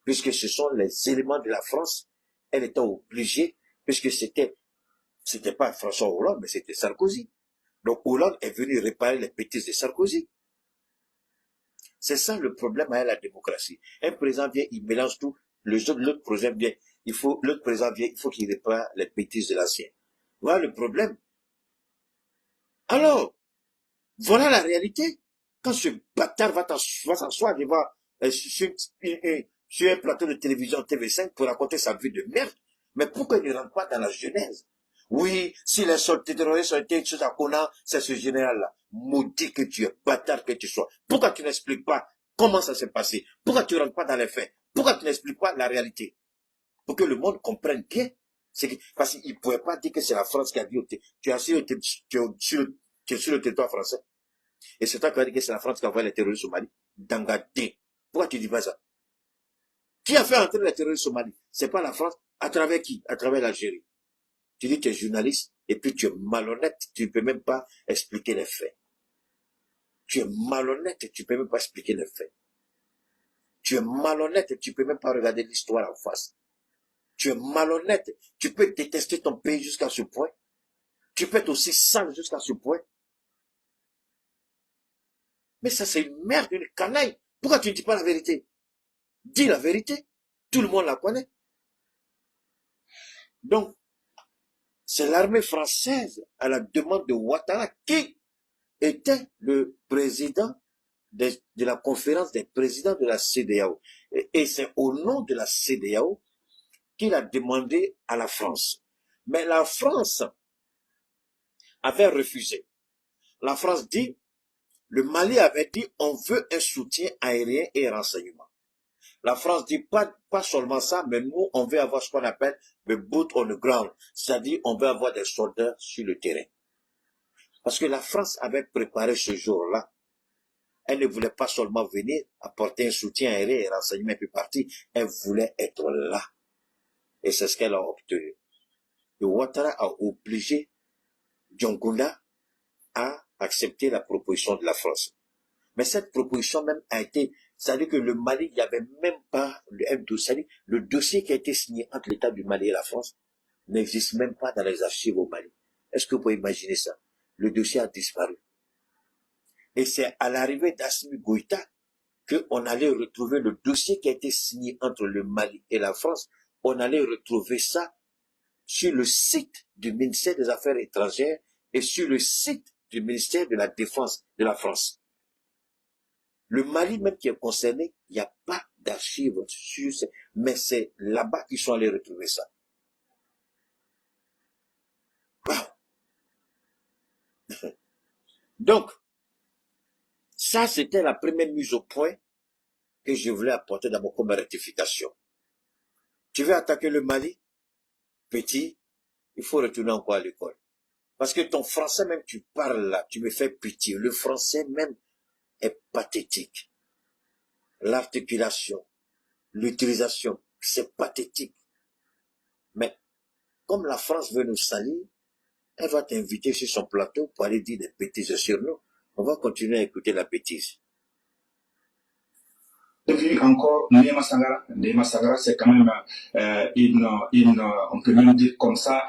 Puisque ce sont les éléments de la France, elle était obligée, puisque c'était pas François Hollande, mais c'était Sarkozy. Donc Hollande est venu réparer les bêtises de Sarkozy. C'est ça le problème avec la démocratie. Un président vient, il mélange tout. L'autre président vient, l'autre président vient, il faut qu'il répare les bêtises de l'ancien. Voilà le problème. Alors, voilà la réalité. Quand ce bâtard va s'asseoir devant, sur un plateau de télévision TV5 pour raconter sa vie de merde, mais pourquoi il ne rentre pas dans la genèse? Oui, si les soldats terroristes ont été tués à Kona, c'est ce général-là. Maudit que tu es, bâtard que tu sois. Pourquoi tu n'expliques pas comment ça s'est passé? Pourquoi tu ne rentres pas dans les faits? Pourquoi tu n'expliques pas la réalité? Pour que le monde comprenne bien. Parce qu'il ne pouvait pas dire que c'est la France qui a dit, tu es sur le territoire français. Et c'est toi qui as dit que c'est la France qui a envoyé les terroristes au Mali. Dangadé. Pourquoi tu dis pas ça? Qui a fait entrer les terroristes au Mali? C'est pas la France. À travers qui? À travers l'Algérie. Tu dis que tu es journaliste et puis tu es malhonnête. Tu ne peux même pas expliquer les faits. Tu es malhonnête et tu ne peux même pas expliquer les faits. Tu es malhonnête et tu ne peux même pas regarder l'histoire en face. Tu es malhonnête. Tu peux détester ton pays jusqu'à ce point. Tu peux être aussi sale jusqu'à ce point. Mais ça, c'est une merde, une canaille. Pourquoi tu ne dis pas la vérité? Dis la vérité. Tout le monde la connaît. Donc, c'est l'armée française à la demande de Ouattara qui était le président de la conférence des présidents de la CEDEAO. Et c'est au nom de la CEDEAO qu'il a demandé à la France. Mais la France avait refusé. La France dit, le Mali avait dit, on veut un soutien aérien et renseignement. La France dit pas seulement ça, mais nous, on veut avoir ce qu'on appelle le boot on the ground. C'est-à-dire, on veut avoir des soldats sur le terrain. Parce que la France avait préparé ce jour-là. Elle ne voulait pas seulement venir apporter un soutien aérien et renseignement et puis partir. Elle voulait être là. Et c'est ce qu'elle a obtenu. Et Ouattara a obligé Diongoula à accepter la proposition de la France. Mais cette proposition même a été, c'est-à-dire que le Mali, il n'y avait même pas le dossier qui a été signé entre l'État du Mali et la France n'existe même pas dans les archives au Mali. Est-ce que vous pouvez imaginer ça? Le dossier a disparu. Et c'est à l'arrivée d'Assimi Goïta qu'on allait retrouver le dossier qui a été signé entre le Mali et la France. On allait retrouver ça sur le site du ministère des Affaires étrangères et sur le site du ministère de la Défense de la France. Le Mali même qui est concerné, il n'y a pas d'archives sur ça, mais c'est là-bas qu'ils sont allés retrouver ça. Wow. Donc, ça c'était la première mise au point que je voulais apporter dans mon comme rectification. Tu veux attaquer le Mali? Petit, il faut retourner encore à l'école. Parce que ton français même, tu parles là, tu me fais pitié. Le français même est pathétique. L'articulation, l'utilisation, c'est pathétique. Mais comme la France veut nous salir, elle va t'inviter sur son plateau pour aller dire des bêtises sur nous. On va continuer à écouter la bêtise. Et puis encore, Néma Sangara, c'est quand même on peut même dire comme ça,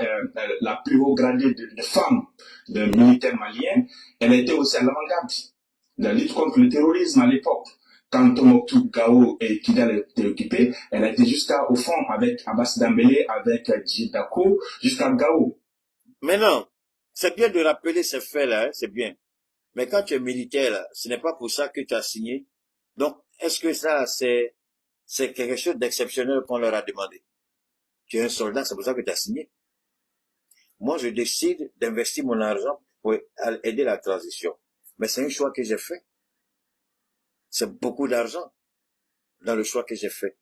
la plus haut gradée de femme de militaire malien. Elle était aussi à l'avant-garde de la lutte contre le terrorisme à l'époque. Quand Tombouctou, Gao et Kidal étaient occupés, elle a été jusqu'au fond avec Abbas Dambélé, avec Djidako, jusqu'à Gao. Mais non, c'est bien de rappeler ces faits-là, hein, c'est bien. Mais quand tu es militaire, là, ce n'est pas pour ça que tu as signé. Donc, est-ce que ça, c'est quelque chose d'exceptionnel qu'on leur a demandé? Tu es un soldat, c'est pour ça que tu as signé. Moi, je décide d'investir mon argent pour aider la transition. Mais c'est un choix que j'ai fait. C'est beaucoup d'argent dans le choix que j'ai fait.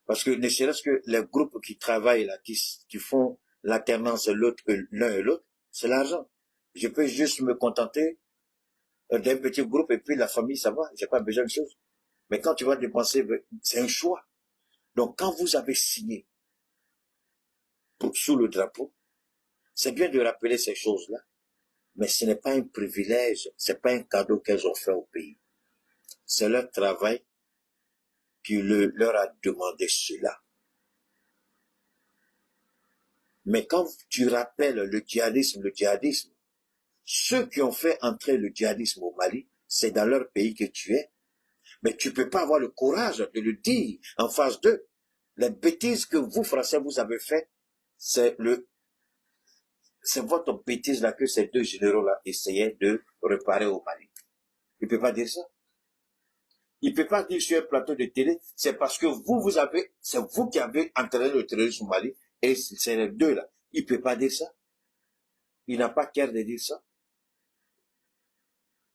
Parce que ne serait-ce que les groupes qui travaillent là, qui font l'alternance l'un et l'autre, c'est l'argent. Je peux juste me contenter d'un petit groupe et puis la famille, ça va, j'ai pas besoin de choses. Mais quand tu vas dépenser, c'est un choix. Donc quand vous avez signé sous le drapeau, c'est bien de rappeler ces choses-là, mais ce n'est pas un privilège, c'est pas un cadeau qu'elles ont fait au pays. C'est leur travail qui leur a demandé cela. Mais quand tu rappelles le djihadisme, ceux qui ont fait entrer le djihadisme au Mali, c'est dans leur pays que tu es. Mais tu ne peux pas avoir le courage de le dire en face d'eux. Les bêtises que vous, Français, vous avez fait, c'est votre bêtise là que ces deux généraux-là essayaient de réparer au Mali. Il ne peut pas dire ça. Il ne peut pas dire sur un plateau de télé, c'est parce que c'est vous qui avez entraîné le terrorisme au Mali, et c'est les deux là. Il ne peut pas dire ça. Il n'a pas cœur de dire ça.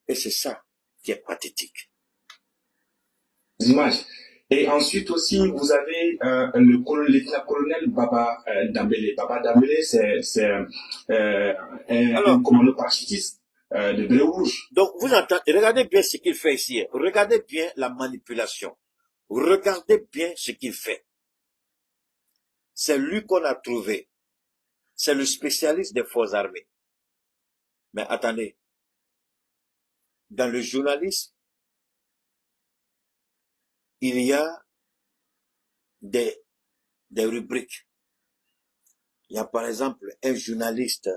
Et c'est ça qui est pathétique. Images. Et ensuite aussi, vous avez le lieutenant-colonel Baba Dambélé. Baba Dambélé, c'est un commandant parachutiste de Bleu Rouge. Donc, vous entendez, regardez bien ce qu'il fait ici. Regardez bien la manipulation. Regardez bien ce qu'il fait. C'est lui qu'on a trouvé. C'est le spécialiste des forces armées. Mais attendez. Dans le journalisme, il y a des rubriques. Il y a par exemple un journaliste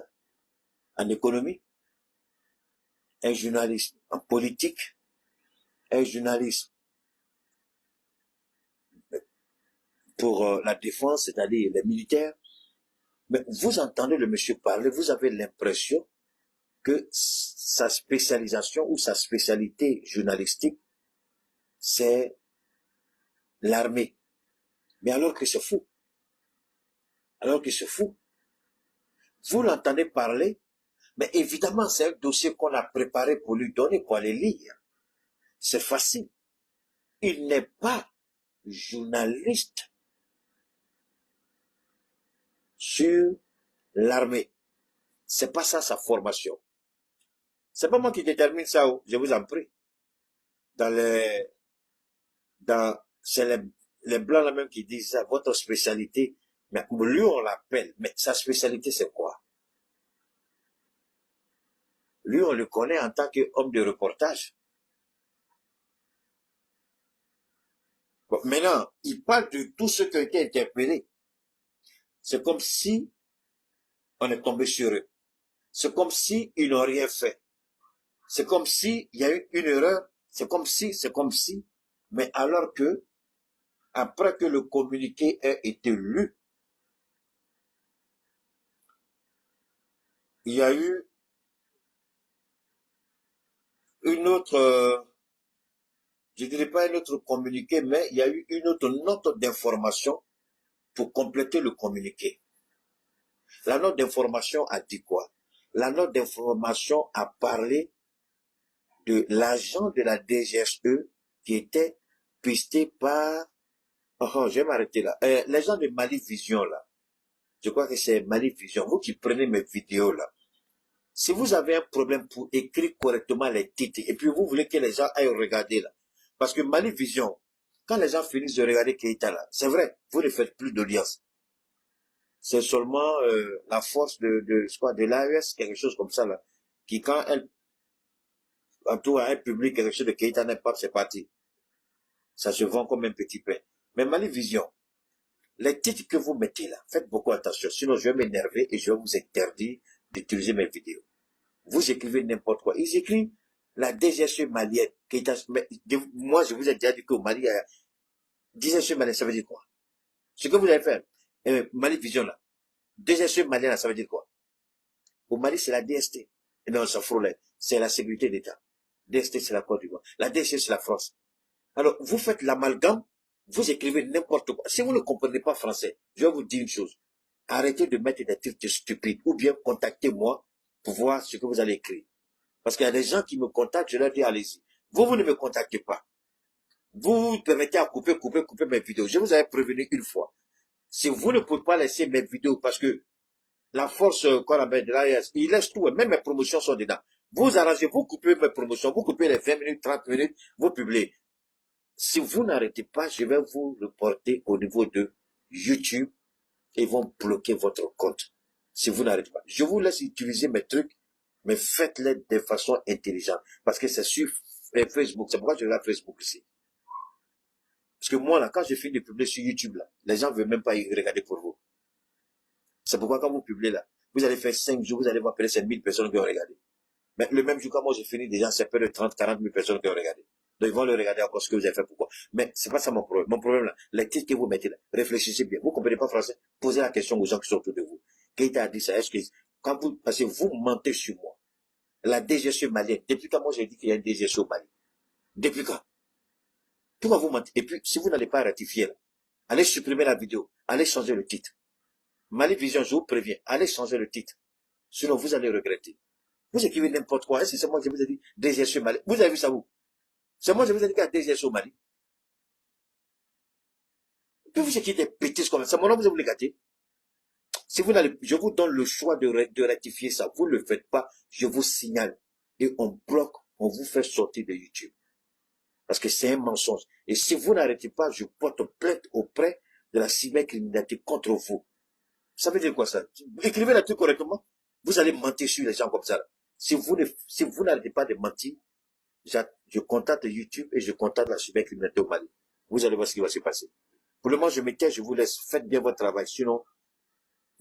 en économie, un journaliste en politique, un journaliste pour la défense, c'est-à-dire les militaires. Mais vous entendez le monsieur parler, vous avez l'impression que sa spécialisation ou sa spécialité journalistique, c'est l'armée. Mais alors que c'est fou. Alors que c'est fou. Vous l'entendez parler, mais évidemment, c'est un dossier qu'on a préparé pour lui donner, pour aller lire. C'est facile. Il n'est pas journaliste sur l'armée. C'est pas ça sa formation. C'est pas moi qui détermine ça, je vous en prie. C'est les blancs là même qui disent ça, votre spécialité. Mais lui on l'appelle, mais sa spécialité c'est quoi? Lui on le connaît en tant qu'homme de reportage. Bon, maintenant, il parle de tout ce qui a été interpellé. C'est comme si on est tombé sur eux. C'est comme si ils n'ont rien fait. C'est comme si il y a eu une erreur. C'est comme si. Mais alors que, après que le communiqué ait été lu, il y a eu une autre, je dirais pas un autre communiqué, mais il y a eu une autre note d'information pour compléter le communiqué. La note d'information a dit quoi? La note d'information a parlé de l'agent de la DGSE qui était pisté par... Oh, je vais m'arrêter là. Les gens de Mali Vision, là. Je crois que c'est Mali Vision. Vous qui prenez mes vidéos, là. Si vous avez un problème pour écrire correctement les titres, et puis vous voulez que les gens aillent regarder, là. Parce que Mali Vision, quand les gens finissent de regarder Keïta, là, c'est vrai, vous ne faites plus d'audience. C'est seulement la force de l'AES, quelque chose comme ça, là, qui quand elle entoure un public, quelque chose de Keïta n'est pas, c'est parti. Ça se vend comme un petit pain. Mais Mali Vision, les titres que vous mettez là, faites beaucoup attention, sinon je vais m'énerver et je vais vous interdire d'utiliser mes vidéos. Vous écrivez n'importe quoi. Ils écrivent la DGSE malienne. Moi, je vous ai déjà dit qu'au Mali, il y a DGSE malienne, ça veut dire quoi? Ce que vous allez faire, Mali Vision là, DGSE malienne, ça veut dire quoi? Au Mali, c'est la DST. Et non, ça frôle, c'est la sécurité d'État. DST, c'est la Côte d'Ivoire. La DST, c'est la France. Alors, vous faites l'amalgame, vous écrivez n'importe quoi. Si vous ne comprenez pas français, je vais vous dire une chose. Arrêtez de mettre des titres stupides ou bien contactez-moi pour voir ce que vous allez écrire. Parce qu'il y a des gens qui me contactent, je leur dis allez-y. Vous ne me contactez pas. Vous vous permettez à couper mes vidéos. Je vous avais prévenu une fois. Si vous ne pouvez pas laisser mes vidéos parce que la force qu'on appelle de l'AES, il laisse tout, même mes promotions sont dedans. Vous arrangez, vous coupez mes promotions, vous coupez les 20 minutes, 30 minutes, vous publiez. Si vous n'arrêtez pas, je vais vous reporter au niveau de YouTube et ils vont bloquer votre compte. Si vous n'arrêtez pas. Je vous laisse utiliser mes trucs, mais faites-les de façon intelligente. Parce que c'est sur Facebook. C'est pourquoi je regarde Facebook ici. Parce que moi, là, quand je finis de publier sur YouTube, là, les gens ne veulent même pas y regarder pour vous. C'est pourquoi quand vous publiez là, vous allez faire 5 jours, vous allez voir peut-être 1000 personnes qui ont regardé. Mais le même jour, quand moi j'ai fini, déjà, c'est peu de 30, 40 000 personnes qui ont regardé. Donc, ils vont le regarder encore ce que vous avez fait, pourquoi. Mais c'est pas ça mon problème. Mon problème, là, les titres que vous mettez là, réfléchissez bien. Vous comprenez pas français? Posez la question aux gens qui sont autour de vous. Keïta a dit ça, est-ce que, quand vous, parce que vous mentez sur moi. La DGSE malienne, depuis quand moi j'ai dit qu'il y a une DGSE au Mali? Depuis quand? Pourquoi vous mentez? Et puis, si vous n'allez pas ratifier là, allez supprimer la vidéo, allez changer le titre. Mali Vision, je vous préviens, allez changer le titre. Sinon, vous allez regretter. Vous écrivez n'importe quoi. Est-ce que c'est moi qui vous ai dit DGSE Mali? Vous avez vu ça où? C'est moi qui vous ai dit qu'il y a DGSE au Mali. Puis vous écrivez des bêtises comme ça. C'est mon nom, vous les gâtez. Si vous n'allez, je vous donne le choix de rectifier ça. Vous ne le faites pas, je vous signale. Et on bloque, on vous fait sortir de YouTube. Parce que c'est un mensonge. Et si vous n'arrêtez pas, je porte plainte auprès de la cybercriminalité contre vous. Ça veut dire quoi ça? Écrivez la truc correctement. Vous allez mentir sur les gens comme ça. Si vous n'arrêtez pas de mentir, je contacte YouTube et je contacte la cybercriminalité au Mali. Vous allez voir ce qui va se passer. Pour le moment, je me tais, je vous laisse. Faites bien votre travail. Sinon,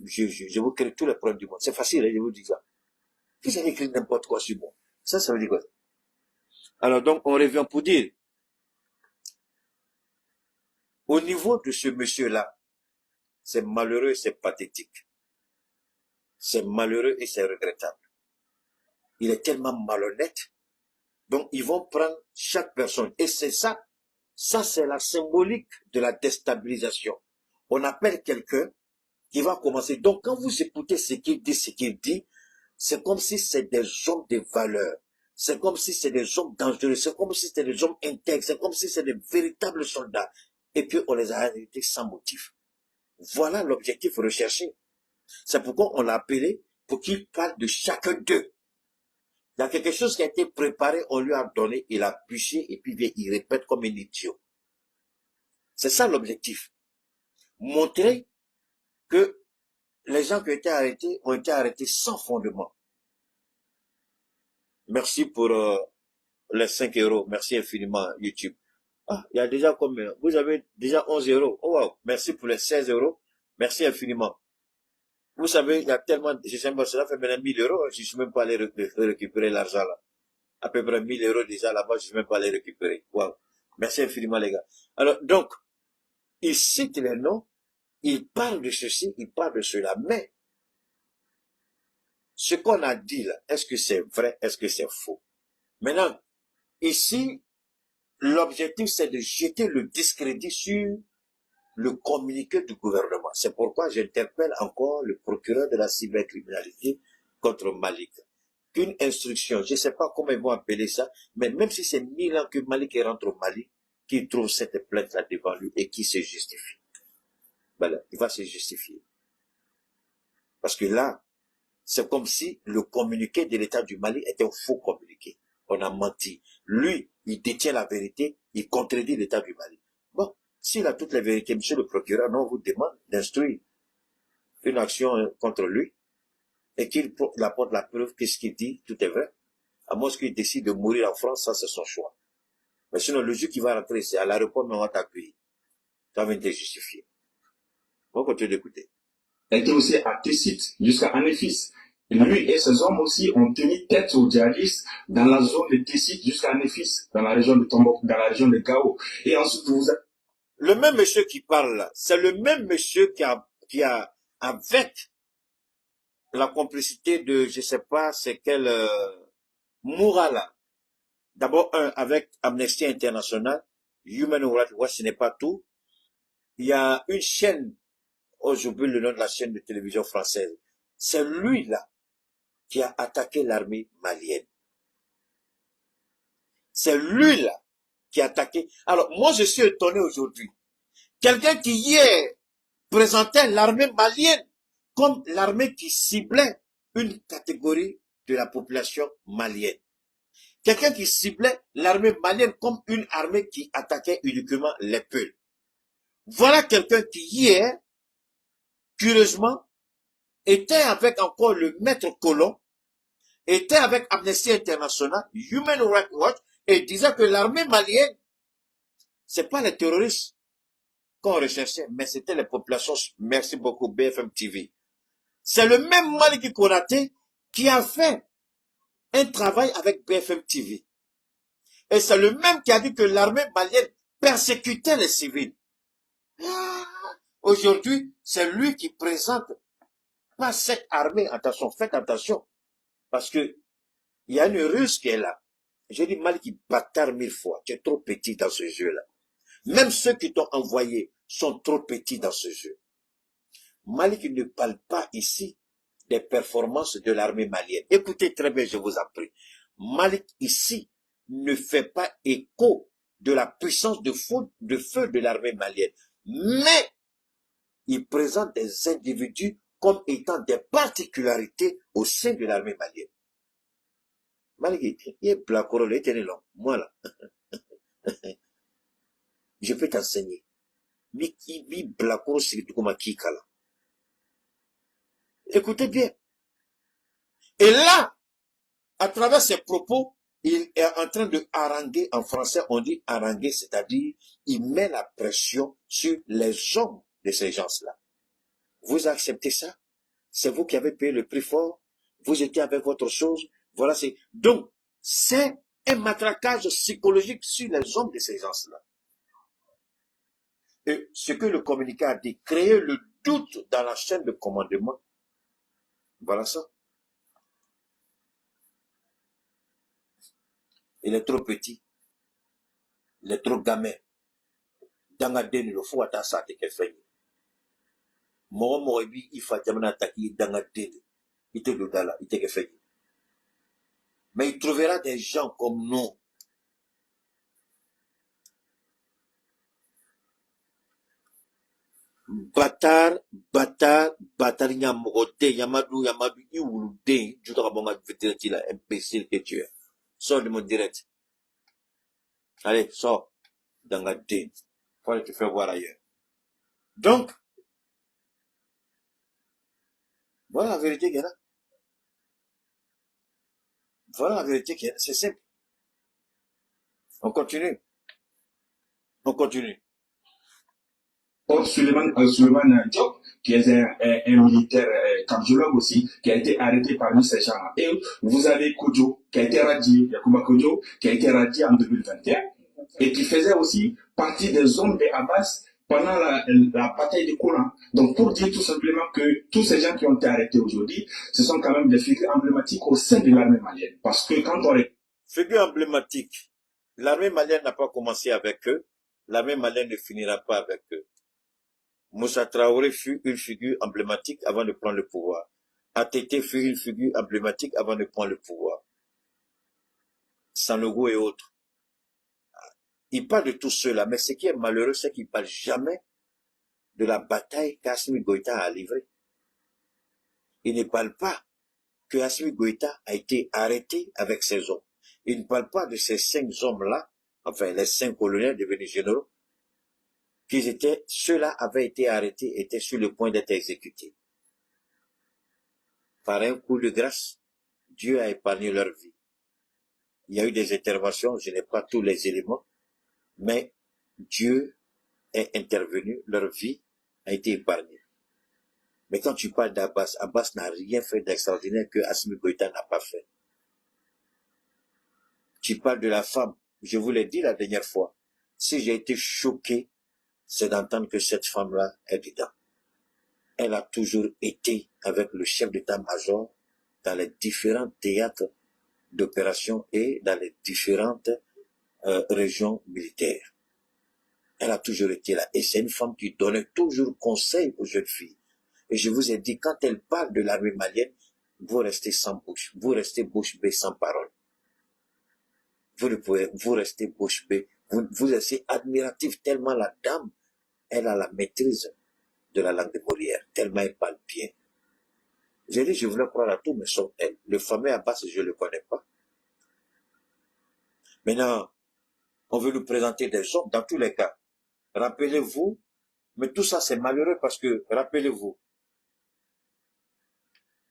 je vous crée tous les problèmes du monde. C'est facile, hein, je vous dis ça. Vous allez écrire n'importe quoi sur moi. Ça veut dire quoi? Alors donc, on revient pour dire, au niveau de ce monsieur-là, c'est malheureux et c'est pathétique. C'est malheureux et c'est regrettable. Il est tellement malhonnête. Donc, ils vont prendre chaque personne. Et c'est ça c'est la symbolique de la déstabilisation. On appelle quelqu'un qui va commencer. Donc, quand vous écoutez ce qu'il dit, c'est comme si c'est des hommes de valeur. C'est comme si c'est des hommes dangereux. C'est comme si c'était des hommes intègres. C'est comme si c'est des véritables soldats. Et puis, on les a arrêtés sans motif. Voilà l'objectif recherché. C'est pourquoi on l'a appelé pour qu'il parle de chacun d'eux. Il y a quelque chose qui a été préparé, on lui a donné, il a piché et puis il répète comme un idiot. C'est ça l'objectif. Montrer que les gens qui ont été arrêtés sans fondement. Merci pour les 5 €. Merci infiniment, YouTube. Ah, il y a déjà combien? Vous avez déjà 11 €. Oh wow, merci pour les 16 €. Merci infiniment. Vous savez, il y a tellement, je sais pas, cela fait maintenant 1000 €, je ne suis même pas allé récupérer l'argent là. À peu près 1000 € déjà là-bas, je ne suis même pas allé récupérer. Wow. Merci infiniment les gars. Alors, donc, il cite les noms, il parle de ceci, il parle de cela, mais, ce qu'on a dit là, est-ce que c'est vrai, est-ce que c'est faux? Maintenant, ici, l'objectif c'est de jeter le discrédit sur le communiqué du gouvernement. C'est pourquoi j'interpelle encore le procureur de la cybercriminalité contre Malik. Qu'une instruction, je ne sais pas comment ils vont appeler ça, mais même si c'est 1000 ans que Malik rentre au Mali, qu'il trouve cette plainte-là devant lui et qui se justifie. Voilà, il va se justifier. Parce que là, c'est comme si le communiqué de l'État du Mali était un faux communiqué. On a menti. Lui, il détient la vérité, il contredit l'État du Mali. Bon, s'il a toutes les vérités, monsieur le procureur, on vous demande d'instruire une action contre lui et qu'il apporte la preuve que ce qu'il dit, tout est vrai. À moins qu'il décide de mourir en France, ça c'est son choix. Mais sinon, le jour qui va rentrer, c'est à l'aéroport, mais on va t'accueillir. Ça va être justifié. On va continuer d'écouter. Elle était aussi à Tessit, jusqu'à Anéfis. Et lui et ses hommes aussi ont tenu tête aux djihadistes dans la zone de Tessit jusqu'à Anéfis, dans la région de Tombouctou, dans la région de Gao. Et ensuite, Le même monsieur qui parle là, c'est le même monsieur qui a avec la complicité de, je sais pas, c'est quel Mourala. D'abord, avec Amnesty International, Human Rights Watch, ce n'est pas tout. Il y a une chaîne, j'oublie le nom de la chaîne de télévision française. C'est lui-là qui a attaqué l'armée malienne. C'est lui-là qui a attaqué. Alors, moi, je suis étonné aujourd'hui. Quelqu'un qui hier présentait l'armée malienne comme l'armée qui ciblait une catégorie de la population malienne. Quelqu'un qui ciblait l'armée malienne comme une armée qui attaquait uniquement les peuples. Voilà quelqu'un qui hier, curieusement, était avec encore le maître colon, était avec Amnesty International, Human Rights Watch, et disait que l'armée malienne, c'est pas les terroristes qu'on recherchait, mais c'était les populations. Merci beaucoup, BFM TV. C'est le même Maliki Konaté qui a fait un travail avec BFM TV. Et c'est le même qui a dit que l'armée malienne persécutait les civils. Aujourd'hui, c'est lui qui présente pas cette armée. Attention, faites attention. Parce que il y a une Russe qui est là. J'ai dit mal qui bâtard 1000 fois. Tu es trop petit dans ce jeu-là. Même ceux qui t'ont envoyé sont trop petits dans ce jeu. Malik ne parle pas ici des performances de l'armée malienne. Écoutez très bien, je vous en prie. Malik ici ne fait pas écho de la puissance de feu de l'armée malienne. Mais il présente des individus comme étant des particularités au sein de l'armée malienne. Malik, il est blacoro, il est long. Moi là, je peux t'enseigner. Mi blacoro, c'est tout comme kikala. Écoutez bien. Et là, à travers ses propos, il est en train de haranguer, en français on dit haranguer, c'est-à-dire il met la pression sur les hommes de ces gens-là. Vous acceptez ça? C'est vous qui avez payé le prix fort? Vous étiez avec votre chose? Voilà, c'est... Donc, c'est un matraquage psychologique sur les hommes de ces gens-là. Et ce que le communiqué a dit, créer le doute dans la chaîne de commandement, voilà ça. Il est trop petit. Il est trop gamin. Dans la denne, il faut attendre ça, t'es fait. Moi, il faut attaquer dans la denne. Il te le là, il te fait. Mais il trouvera des gens comme nous. Bâtard, Yamogote, Yamadou, Iwulude, Judrabonga, Veteretila, imbécile que tu es. Sors de mon direct. Allez, sors. Dans la denne. Faut aller te faire voir ailleurs. Donc, voilà la vérité qu'il y a là. Voilà la vérité qu'il y a. C'est simple. On continue. On continue. Suleiman Diop, qui est un militaire cardiologue aussi, qui a été arrêté parmi ces gens-là. Et vous avez Kodjo, qui a été radié, Yakuba Kodjo, qui a été radié en 2021, et qui faisait aussi partie des hommes de Abbas pendant la bataille de Koulan. Donc, pour dire tout simplement que tous ces gens qui ont été arrêtés aujourd'hui, ce sont quand même des figures emblématiques au sein de l'armée malienne. Parce que quand on est... Figure emblématique. L'armée malienne n'a pas commencé avec eux. L'armée malienne ne finira pas avec eux. Moussa Traoré fut une figure emblématique avant de prendre le pouvoir. ATT fut une figure emblématique avant de prendre le pouvoir. Sanogo et autres. Il parle de tout cela, mais ce qui est malheureux, c'est qu'il ne parle jamais de la bataille qu'Assimi Goïta a livrée. Il ne parle pas que Assimi Goïta a été arrêté avec ses hommes. Il ne parle pas de ces 5 hommes-là, enfin les 5 colonels devenus généraux, ceux-là avaient été arrêtés, étaient sur le point d'être exécutés. Par un coup de grâce, Dieu a épargné leur vie. Il y a eu des interventions, je n'ai pas tous les éléments, mais Dieu est intervenu, leur vie a été épargnée. Mais quand tu parles d'Abbas, Abbas n'a rien fait d'extraordinaire que Assimi Goïta n'a pas fait. Tu parles de la femme, je vous l'ai dit la dernière fois, si j'ai été choqué, c'est d'entendre que cette femme-là est dedans. Elle a toujours été avec le chef d'état-major dans les différents théâtres d'opération et dans les différentes régions militaires. Elle a toujours été là. Et c'est une femme qui donnait toujours conseil aux jeunes filles. Et je vous ai dit, quand elle parle de l'armée malienne, vous restez sans bouche. Vous restez bouche bée sans parole. Vous restez bouche bée. Vous êtes admiratif tellement la dame, elle a la maîtrise de la langue de Molière, tellement elle parle bien. J'ai dit, je voulais croire à tout, mais sauf elle. Le fameux Abbas, je ne le connais pas. Maintenant, on veut nous présenter des hommes, dans tous les cas. Rappelez-vous, mais tout ça c'est malheureux parce que, rappelez-vous,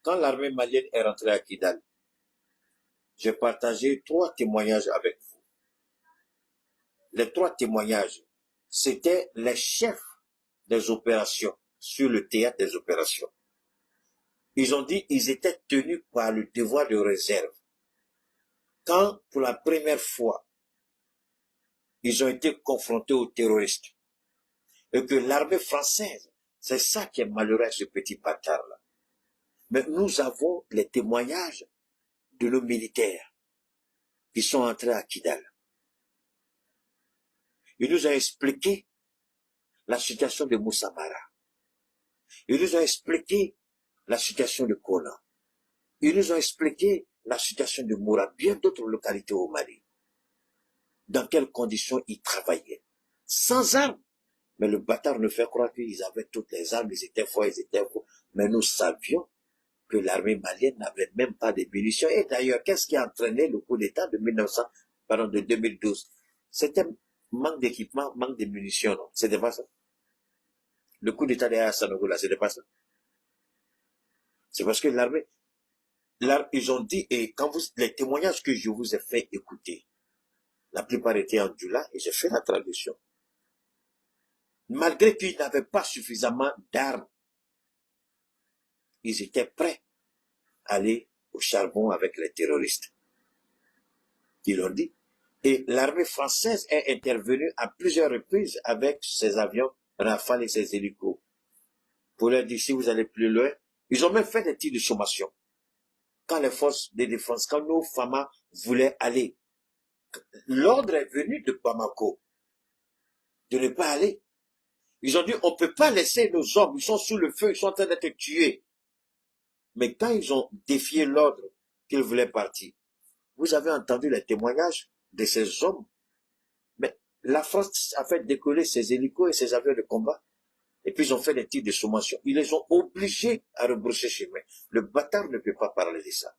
quand l'armée malienne est rentrée à Kidal, j'ai partagé 3 témoignages avec vous. Les 3 témoignages, c'était les chefs des opérations, sur le théâtre des opérations. Ils ont dit qu'ils étaient tenus par le devoir de réserve. quand, pour la première fois, ils ont été confrontés aux terroristes, et que l'armée française, c'est ça qui est malheureux, ce petit bâtard-là. Mais nous avons les témoignages de nos militaires qui sont entrés à Kidal. Ils nous ont expliqué la situation de Moussa Mara. Ils nous ont expliqué la situation de Kona. Ils nous ont expliqué la situation de Moura, bien d'autres localités au Mali. Dans quelles conditions ils travaillaient. Sans armes. Mais le bâtard nous fait croire qu'ils avaient toutes les armes, ils étaient forts, ils étaient forts. Mais nous savions que l'armée malienne n'avait même pas de munitions. Et d'ailleurs, qu'est-ce qui a entraîné le coup d'État de 2012? C'était manque d'équipement, manque de munitions, non? C'était pas ça. Le coup d'État de Sanogo, là, c'était pas ça. C'est parce que l'armée, ils ont dit, et quand les témoignages que je vous ai fait écouter, la plupart étaient en Djoula, et j'ai fait la traduction. Malgré qu'ils n'avaient pas suffisamment d'armes, ils étaient prêts à aller au charbon avec les terroristes. Ils l'ont dit. Et l'armée française est intervenue à plusieurs reprises avec ses avions Rafale et ses hélicos. Pour leur dire, si vous allez plus loin, ils ont même fait des tirs de sommation. Quand les forces de défense, quand nos FAMA voulaient aller, l'ordre est venu de Bamako de ne pas aller. Ils ont dit, on ne peut pas laisser nos hommes, ils sont sous le feu, ils sont en train d'être tués. Mais quand ils ont défié l'ordre qu'ils voulaient partir, vous avez entendu les témoignages de ces hommes. Mais la France a fait décoller ses hélicos et ses avions de combat. Et puis ils ont fait des tirs de sommation. Ils les ont obligés à rebrousser chemin. Le bâtard ne peut pas parler de ça.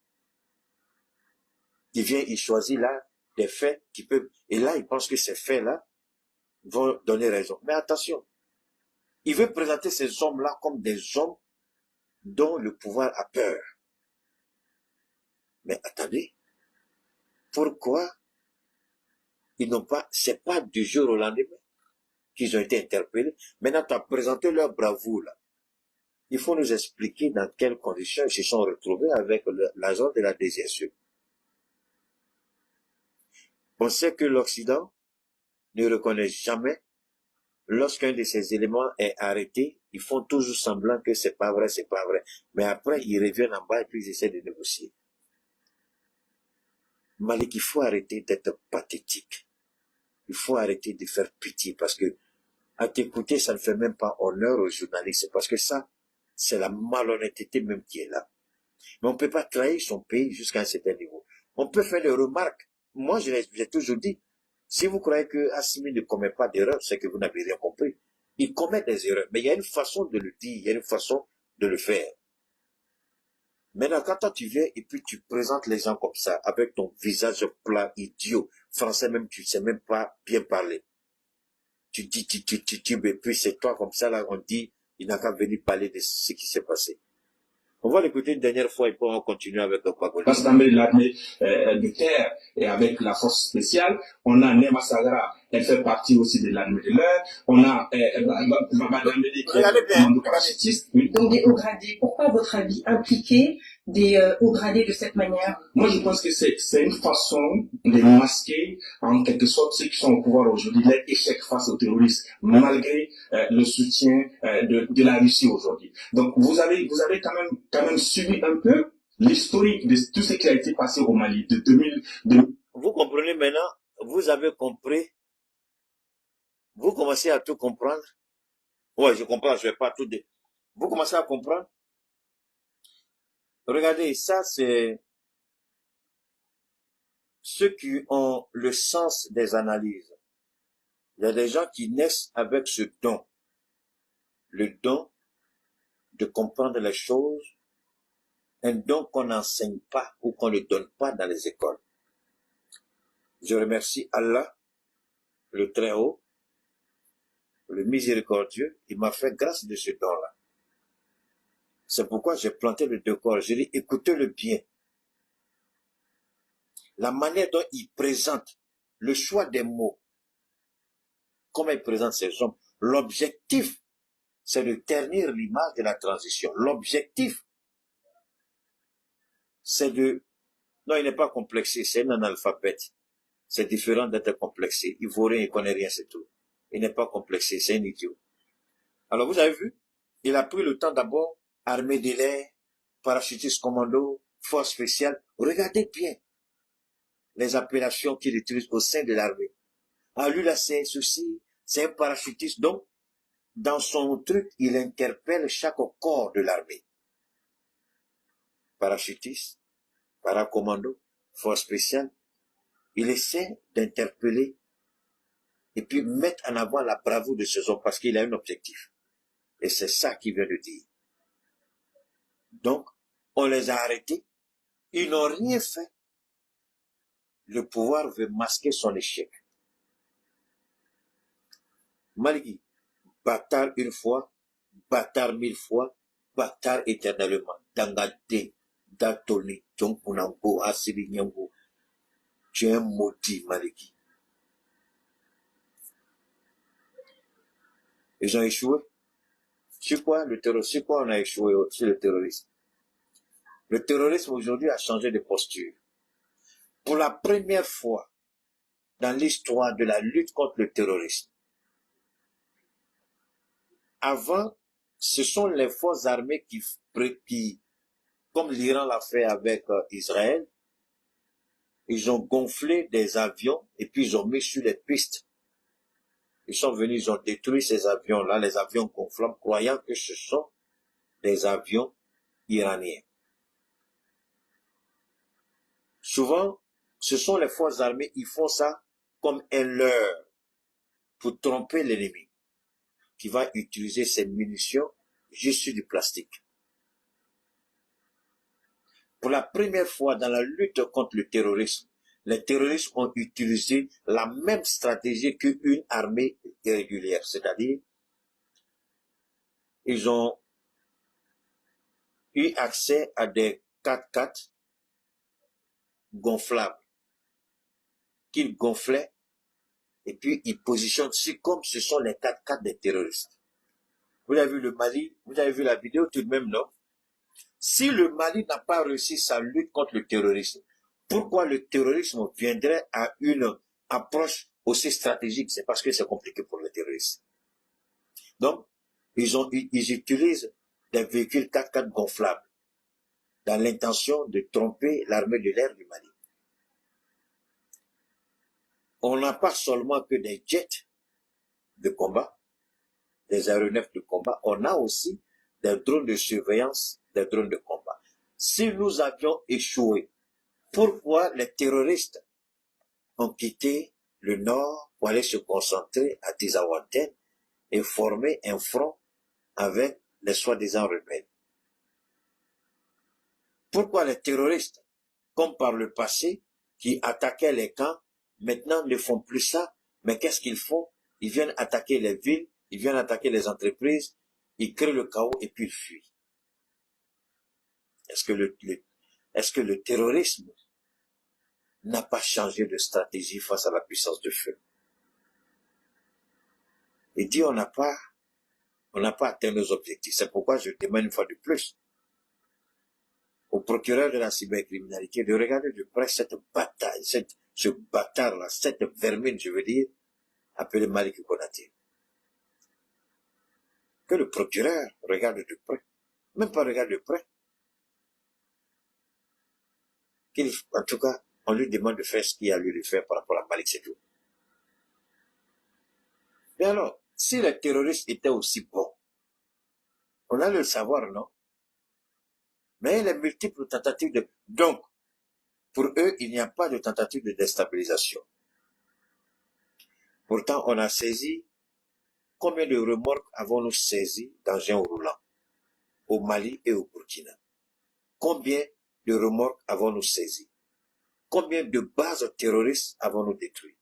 Il vient, il choisit là des faits qui peuvent... Et là, il pense que ces faits-là vont donner raison. Mais attention, il veut présenter ces hommes-là comme des hommes dont le pouvoir a peur. Mais attendez, pourquoi ils n'ont pas... C'est pas du jour au lendemain qu'ils ont été interpellés. Maintenant, tu as présenté leur bravoure là. Il faut nous expliquer dans quelles conditions ils se sont retrouvés avec l'agent de la DGSE. On sait que l'Occident ne reconnaît jamais lorsqu'un de ces éléments est arrêté. Ils font toujours semblant que c'est pas vrai, c'est pas vrai. Mais après, ils reviennent en bas et puis ils essaient de négocier. Malik, il faut arrêter d'être pathétique. Il faut arrêter de faire pitié parce que à t'écouter, ça ne fait même pas honneur aux journalistes parce que ça, c'est la malhonnêteté même qui est là. Mais on ne peut pas trahir son pays jusqu'à un certain niveau. On peut faire des remarques. Moi, j'ai toujours dit, si vous croyez que Assimi ne commet pas d'erreur, c'est que vous n'avez rien compris. Il commet des erreurs, mais il y a une façon de le dire, il y a une façon de le faire. Maintenant, quand toi tu viens et puis tu présentes les gens comme ça, avec ton visage plat, idiot, français même, tu ne sais même pas bien parler. Tu dis, et puis c'est toi comme ça, là, on dit, il n'a qu'à venir parler de ce qui s'est passé. On va l'écouter une dernière fois et puis on continue avec le Pagoli. Parce d'armée de l'armée de terre et avec la force spéciale, on a Nema Sagara, elle fait partie aussi de l'armée de l'air, on a Madame Mélé qui est commando parachutiste. Oui. Donc des hauts gradés, pourquoi à votre avis impliquer des hauts gradés de cette manière? Moi je pense que c'est une façon de masquer en quelque sorte ceux qui sont au pouvoir aujourd'hui, leur échec face aux terroristes, malgré le soutien de la Russie aujourd'hui. Donc vous avez quand même suivi un peu l'historique de tout ce qui a été passé au Mali de 2000. Vous comprenez maintenant, vous avez compris, vous commencez à tout comprendre. Ouais, je comprends, je vais pas tout dire. Vous commencez à comprendre. Regardez, ça c'est ceux qui ont le sens des analyses. Il y a des gens qui naissent avec ce don. Le don de comprendre les choses, un don qu'on n'enseigne pas ou qu'on ne donne pas dans les écoles. Je remercie Allah, le Très-Haut, le miséricordieux, il m'a fait grâce de ce don-là. C'est pourquoi j'ai planté le décor. J'ai dit, écoutez-le bien. La manière dont il présente, le choix des mots, comment il présente ces hommes, l'objectif, c'est de ternir l'image de la transition. L'objectif, c'est de Non, il n'est pas complexé, c'est un analphabète. C'est différent d'être complexé. Il vaut rien, il connaît rien, c'est tout. Il n'est pas complexé, c'est un idiot. Alors vous avez vu, il a pris le temps d'abord, armée de l'air, parachutiste commando, force spéciale. Regardez bien les appellations qu'il utilise au sein de l'armée. Ah, lui là, c'est ceci, c'est un parachutiste. Donc, dans son truc, il interpelle chaque corps de l'armée. Parachutiste, paracommando, force spéciale. Il essaie d'interpeller et puis mettre en avant la bravoure de ces hommes parce qu'il a un objectif. Et c'est ça qu'il vient de dire. Donc, on les a arrêtés. Ils n'ont rien fait. Le pouvoir veut masquer son échec. Malgré, bâtard une fois, bâtard 1000 fois, bâtard éternellement. Dangate, Datoni, Tonkunango, Asibi Nyango. Tu es un maudit, Maliki. Ils ont échoué. C'est quoi le terrorisme? C'est quoi on a échoué sur le terrorisme? Le terrorisme aujourd'hui a changé de posture. Pour la première fois dans l'histoire de la lutte contre le terrorisme, avant, ce sont les forces armées qui comme l'Iran l'a fait avec Israël, ils ont gonflé des avions et puis ils ont mis sur les pistes. Ils sont venus, ils ont détruit ces avions-là, les avions gonflables, croyant que ce sont des avions iraniens. Souvent, ce sont les forces armées, ils font ça comme un leurre pour tromper l'ennemi, qui va utiliser ces munitions juste sur du plastique. Pour la première fois dans la lutte contre le terrorisme, les terroristes ont utilisé la même stratégie qu'une armée irrégulière, c'est-à-dire ils ont eu accès à des 4x4 gonflables qu'ils gonflaient et puis ils positionnent comme ce sont les 4x4 des terroristes. Vous avez vu le Mali, vous avez vu la vidéo tout de même, non? Si le Mali n'a pas réussi sa lutte contre le terrorisme, pourquoi le terrorisme viendrait à une approche aussi stratégique? C'est parce que c'est compliqué pour les terroristes. Donc, ils utilisent des véhicules 4x4 gonflables dans l'intention de tromper l'armée de l'air du Mali. On n'a pas seulement que des jets de combat, des aéronefs de combat, on a aussi des drones de surveillance, des drones de combat. Si nous avions échoué, pourquoi les terroristes ont quitté le nord pour aller se concentrer à Tizawanten et former un front avec les soi-disant rebelles? Pourquoi les terroristes, comme par le passé, qui attaquaient les camps, maintenant ne font plus ça? Mais qu'est-ce qu'ils font? Ils viennent attaquer les villes, ils viennent attaquer les entreprises, ils créent le chaos et puis ils fuient. Est-ce que le terrorisme n'a pas changé de stratégie face à la puissance de feu? Il dit on n'a pas atteint nos objectifs. C'est pourquoi je demande une fois de plus au procureur de la cybercriminalité de regarder de près cette bataille, ce bâtard-là, cette vermine, je veux dire, appelée Malick Konaté. Que le procureur regarde de près, même pas regarde de près. En tout cas, on lui demande de faire ce qu'il y a à lui de faire par rapport à Malick, c'est tout. Mais alors, si les terroristes étaient aussi bons, on allait le savoir, non? Mais les multiples tentatives de... Donc, pour eux, il n'y a pas de tentative de déstabilisation. Pourtant, on a saisi... Combien de remorques avons-nous saisi d'engins roulants au Mali et au Burkina? Combien de remorques avons-nous saisi? Combien de bases terroristes avons-nous détruites?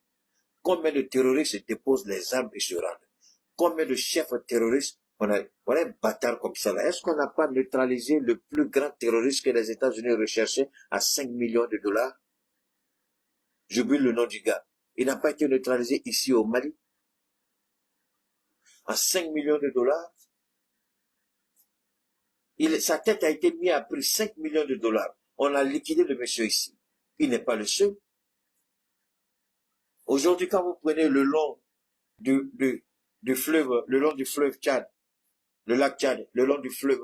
Combien de terroristes déposent les armes et se rendent? Combien de chefs terroristes on a un bâtard comme ça là? Est-ce qu'on n'a pas neutralisé le plus grand terroriste que les États-Unis recherchaient à 5 millions de dollars? J'oublie le nom du gars. Il n'a pas été neutralisé ici au Mali? À 5 millions de dollars? Sa tête a été mise à prix 5 millions de dollars. On a liquidé le monsieur ici. Il n'est pas le seul. Aujourd'hui, quand vous prenez le long du fleuve, le long du fleuve Tchad, le lac Tchad, le long du fleuve,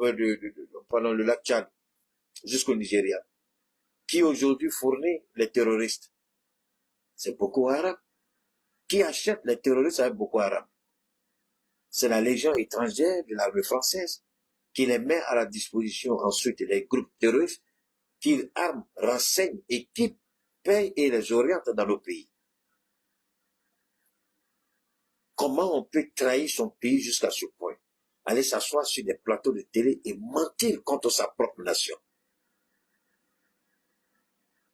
pardon, le lac Tchad, jusqu'au Nigeria, qui aujourd'hui fournit les terroristes? C'est Boko Haram. Qui achète les terroristes avec Boko Haram? C'est la légion étrangère de l'armée française qui les met à la disposition ensuite des groupes terroristes qui arment, renseignent, équipent, payent et les orientent dans nos pays. Comment on peut trahir son pays jusqu'à ce point? Aller s'asseoir sur des plateaux de télé et mentir contre sa propre nation.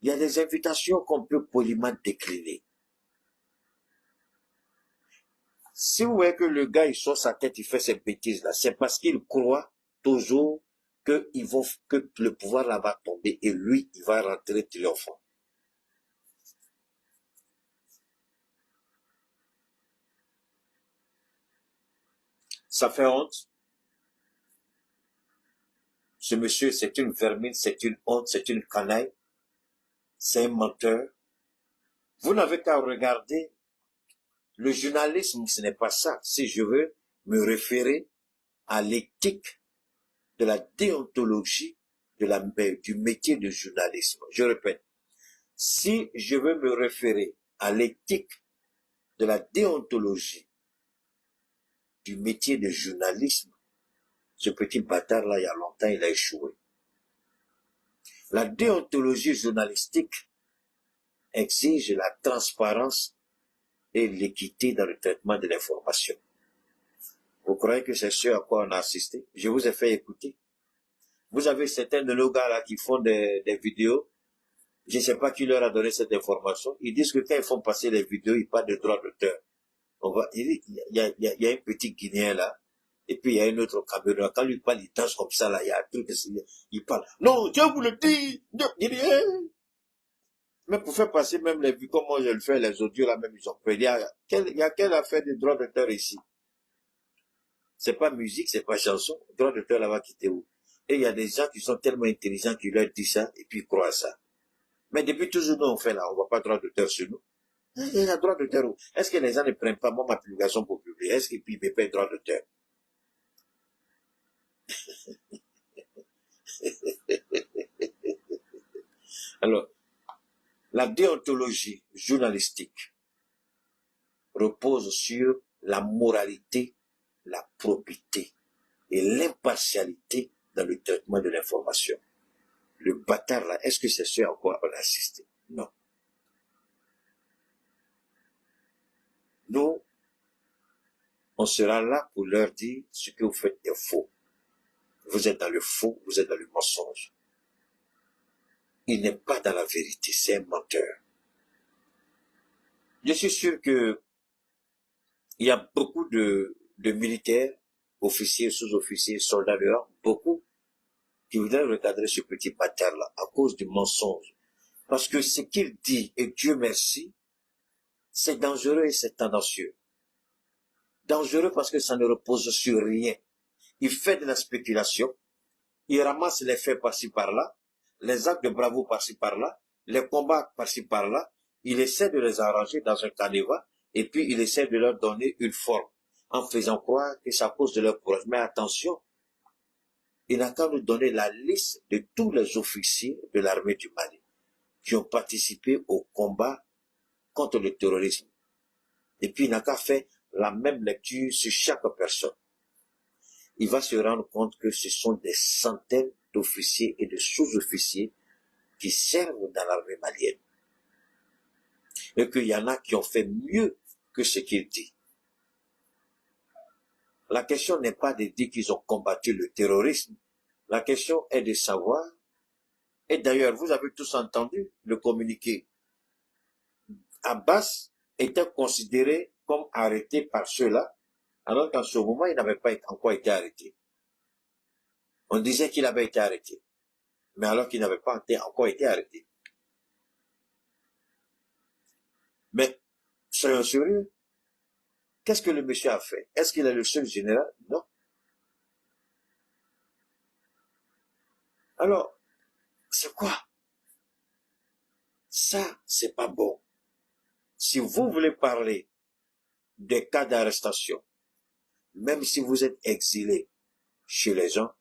Il y a des invitations qu'on peut poliment décliner. Si vous voyez que le gars, il sort sa tête, il fait ces bêtises-là, c'est parce qu'il croit toujours que le pouvoir là va tomber et lui, il va rentrer triomphant. Ça fait honte. Ce monsieur, c'est une vermine, c'est une honte, c'est une canaille. C'est un menteur. Vous n'avez qu'à regarder. Le journalisme, ce n'est pas ça. Si je veux me référer à l'éthique de la déontologie du métier de journalisme. Je répète. Si je veux me référer à l'éthique de la déontologie du métier de journalisme, ce petit bâtard-là, il y a longtemps, il a échoué. La déontologie journalistique exige la transparence et l'équité dans le traitement de l'information. Vous croyez que c'est ce à quoi on a assisté? Je vous ai fait écouter. Vous avez certains de nos gars là qui font des vidéos. Je ne sais pas qui leur a donné cette information. Ils disent que quand ils font passer les vidéos, ils parlent de droits d'auteur. Il y a un petit Guinéen là, et puis il y a un autre Camerounais. Quand lui parle, il danse comme ça là, il y a un truc, il parle. Non, Dieu vous le dit. Mais pour faire passer même les vues, comme moi je le fais, les audios là même, ils ont peur. Il y a quelle affaire de droits d'auteur ici? C'est pas musique, c'est pas chanson. Droit d'auteur là va quitter où? Et il y a des gens qui sont tellement intelligents qui leur disent ça, et puis ils croient à ça. Mais depuis toujours, nous on fait là, on voit pas droit d'auteur sur nous. Il y a droit d'auteur où? Est-ce que les gens ne prennent pas ma publication pour publier? Est-ce qu'ils ne paient pas droit d'auteur? Alors, la déontologie journalistique repose sur la moralité, la probité et l'impartialité dans le traitement de l'information. Le bâtard là, est-ce que c'est ce à quoi on a assisté? Non. Nous, on sera là pour leur dire ce que vous faites est faux. Vous êtes dans le faux, vous êtes dans le mensonge. Il n'est pas dans la vérité, c'est un menteur. Je suis sûr que il y a beaucoup de militaires, officiers, sous-officiers, soldats dehors, beaucoup qui voudraient recadrer ce petit bâtard-là à cause du mensonge. Parce que ce qu'il dit, et Dieu merci, c'est dangereux et c'est tendancieux. Dangereux parce que ça ne repose sur rien. Il fait de la spéculation, il ramasse les faits par-ci par-là, les actes de bravoure par-ci par-là, les combats par-ci par-là, il essaie de les arranger dans un canevas, et puis il essaie de leur donner une forme, en faisant croire que c'est à cause de leur courage. Mais attention, il n'a qu'à nous donner la liste de tous les officiers de l'armée du Mali qui ont participé au combat contre le terrorisme. Et puis il n'a qu'à faire la même lecture sur chaque personne. Il va se rendre compte que ce sont des centaines d'officiers et de sous-officiers qui servent dans l'armée malienne. Et qu'il y en a qui ont fait mieux que ce qu'il dit. La question n'est pas de dire qu'ils ont combattu le terrorisme. La question est de savoir, et d'ailleurs vous avez tous entendu le communiqué, Abbas était considéré comme arrêté par ceux-là, alors qu'en ce moment il n'avait pas encore été arrêté. On disait qu'il avait été arrêté, mais alors qu'il n'avait pas encore été arrêté. Mais, soyons sérieux, qu'est-ce que le monsieur a fait? Est-ce qu'il est le seul général? Non. Alors, c'est quoi? Ça, c'est pas bon. Si vous voulez parler des cas d'arrestation, même si vous êtes exilé chez les gens,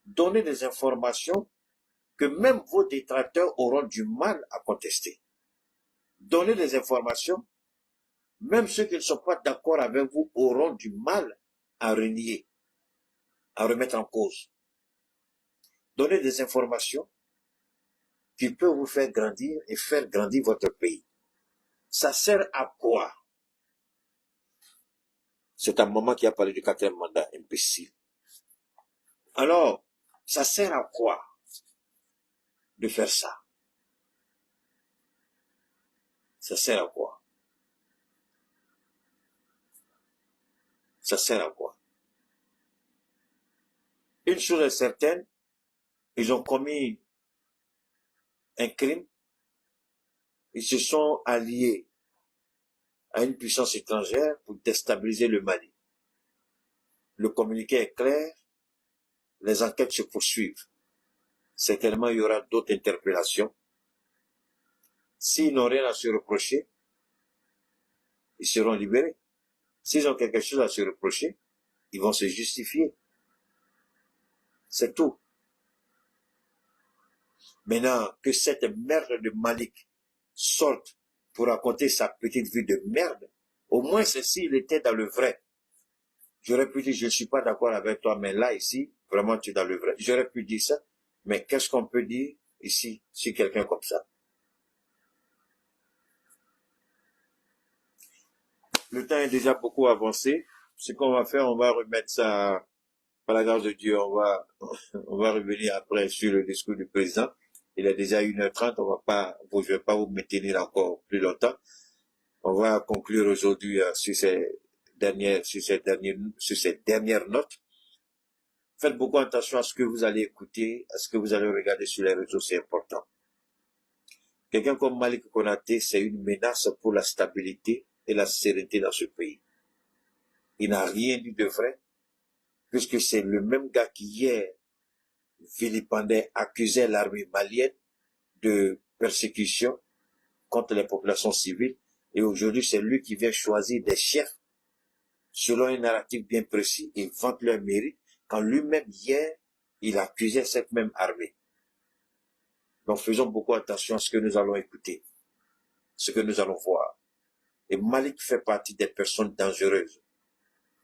donnez des informations que même vos détracteurs auront du mal à contester. Donnez des informations, même ceux qui ne sont pas d'accord avec vous auront du mal à renier, à remettre en cause. Donnez des informations qui peuvent vous faire grandir et faire grandir votre pays. Ça sert à quoi? C'est un moment qui a parlé du 4e mandat, imbécile. Alors, ça sert à quoi de faire ça? Ça sert à quoi? Ça sert à quoi? Une chose est certaine, ils ont commis un crime, ils se sont alliés à une puissance étrangère pour déstabiliser le Mali. Le communiqué est clair, les enquêtes se poursuivent. Certainement, il y aura d'autres interpellations. S'ils n'ont rien à se reprocher, ils seront libérés. S'ils ont quelque chose à se reprocher, ils vont se justifier. C'est tout. Maintenant, que cette merde de Malik sorte pour raconter sa petite vie de merde, au moins c'est s'il était dans le vrai. J'aurais pu dire, je ne suis pas d'accord avec toi, mais là, ici, vraiment, tu es dans le vrai. J'aurais pu dire ça, mais qu'est-ce qu'on peut dire ici, sur quelqu'un comme ça? Le temps est déjà beaucoup avancé. Ce qu'on va faire, on va remettre ça, par la grâce de Dieu, on va revenir après sur le discours du président. Il est déjà 1h30, je vais pas vous maintenir encore plus longtemps. On va conclure aujourd'hui sur ces dernières notes. Faites beaucoup attention à ce que vous allez écouter, à ce que vous allez regarder sur les réseaux, c'est important. Quelqu'un comme Malik Konaté, c'est une menace pour la stabilité et la sérénité dans ce pays. Il n'a rien dit de vrai, puisque c'est le même gars qui hier vilipendait, accusait l'armée malienne de persécution contre les populations civiles, et aujourd'hui c'est lui qui vient choisir des chefs selon un narratif bien précis et vante leur mérite, quand lui-même hier il accusait cette même armée. Donc faisons beaucoup attention à ce que nous allons écouter, ce que nous allons voir. Et Malik fait partie des personnes dangereuses.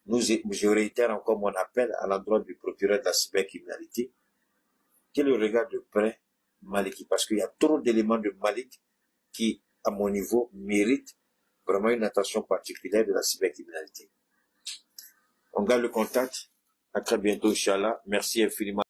Je réitère encore mon appel à l'endroit du procureur de la cybercriminalité, qu'il regarde de près Malik, parce qu'il y a trop d'éléments de Malik qui, à mon niveau, méritent vraiment une attention particulière de la cybercriminalité. On garde le contact. À très bientôt, Inch'Allah. Merci infiniment.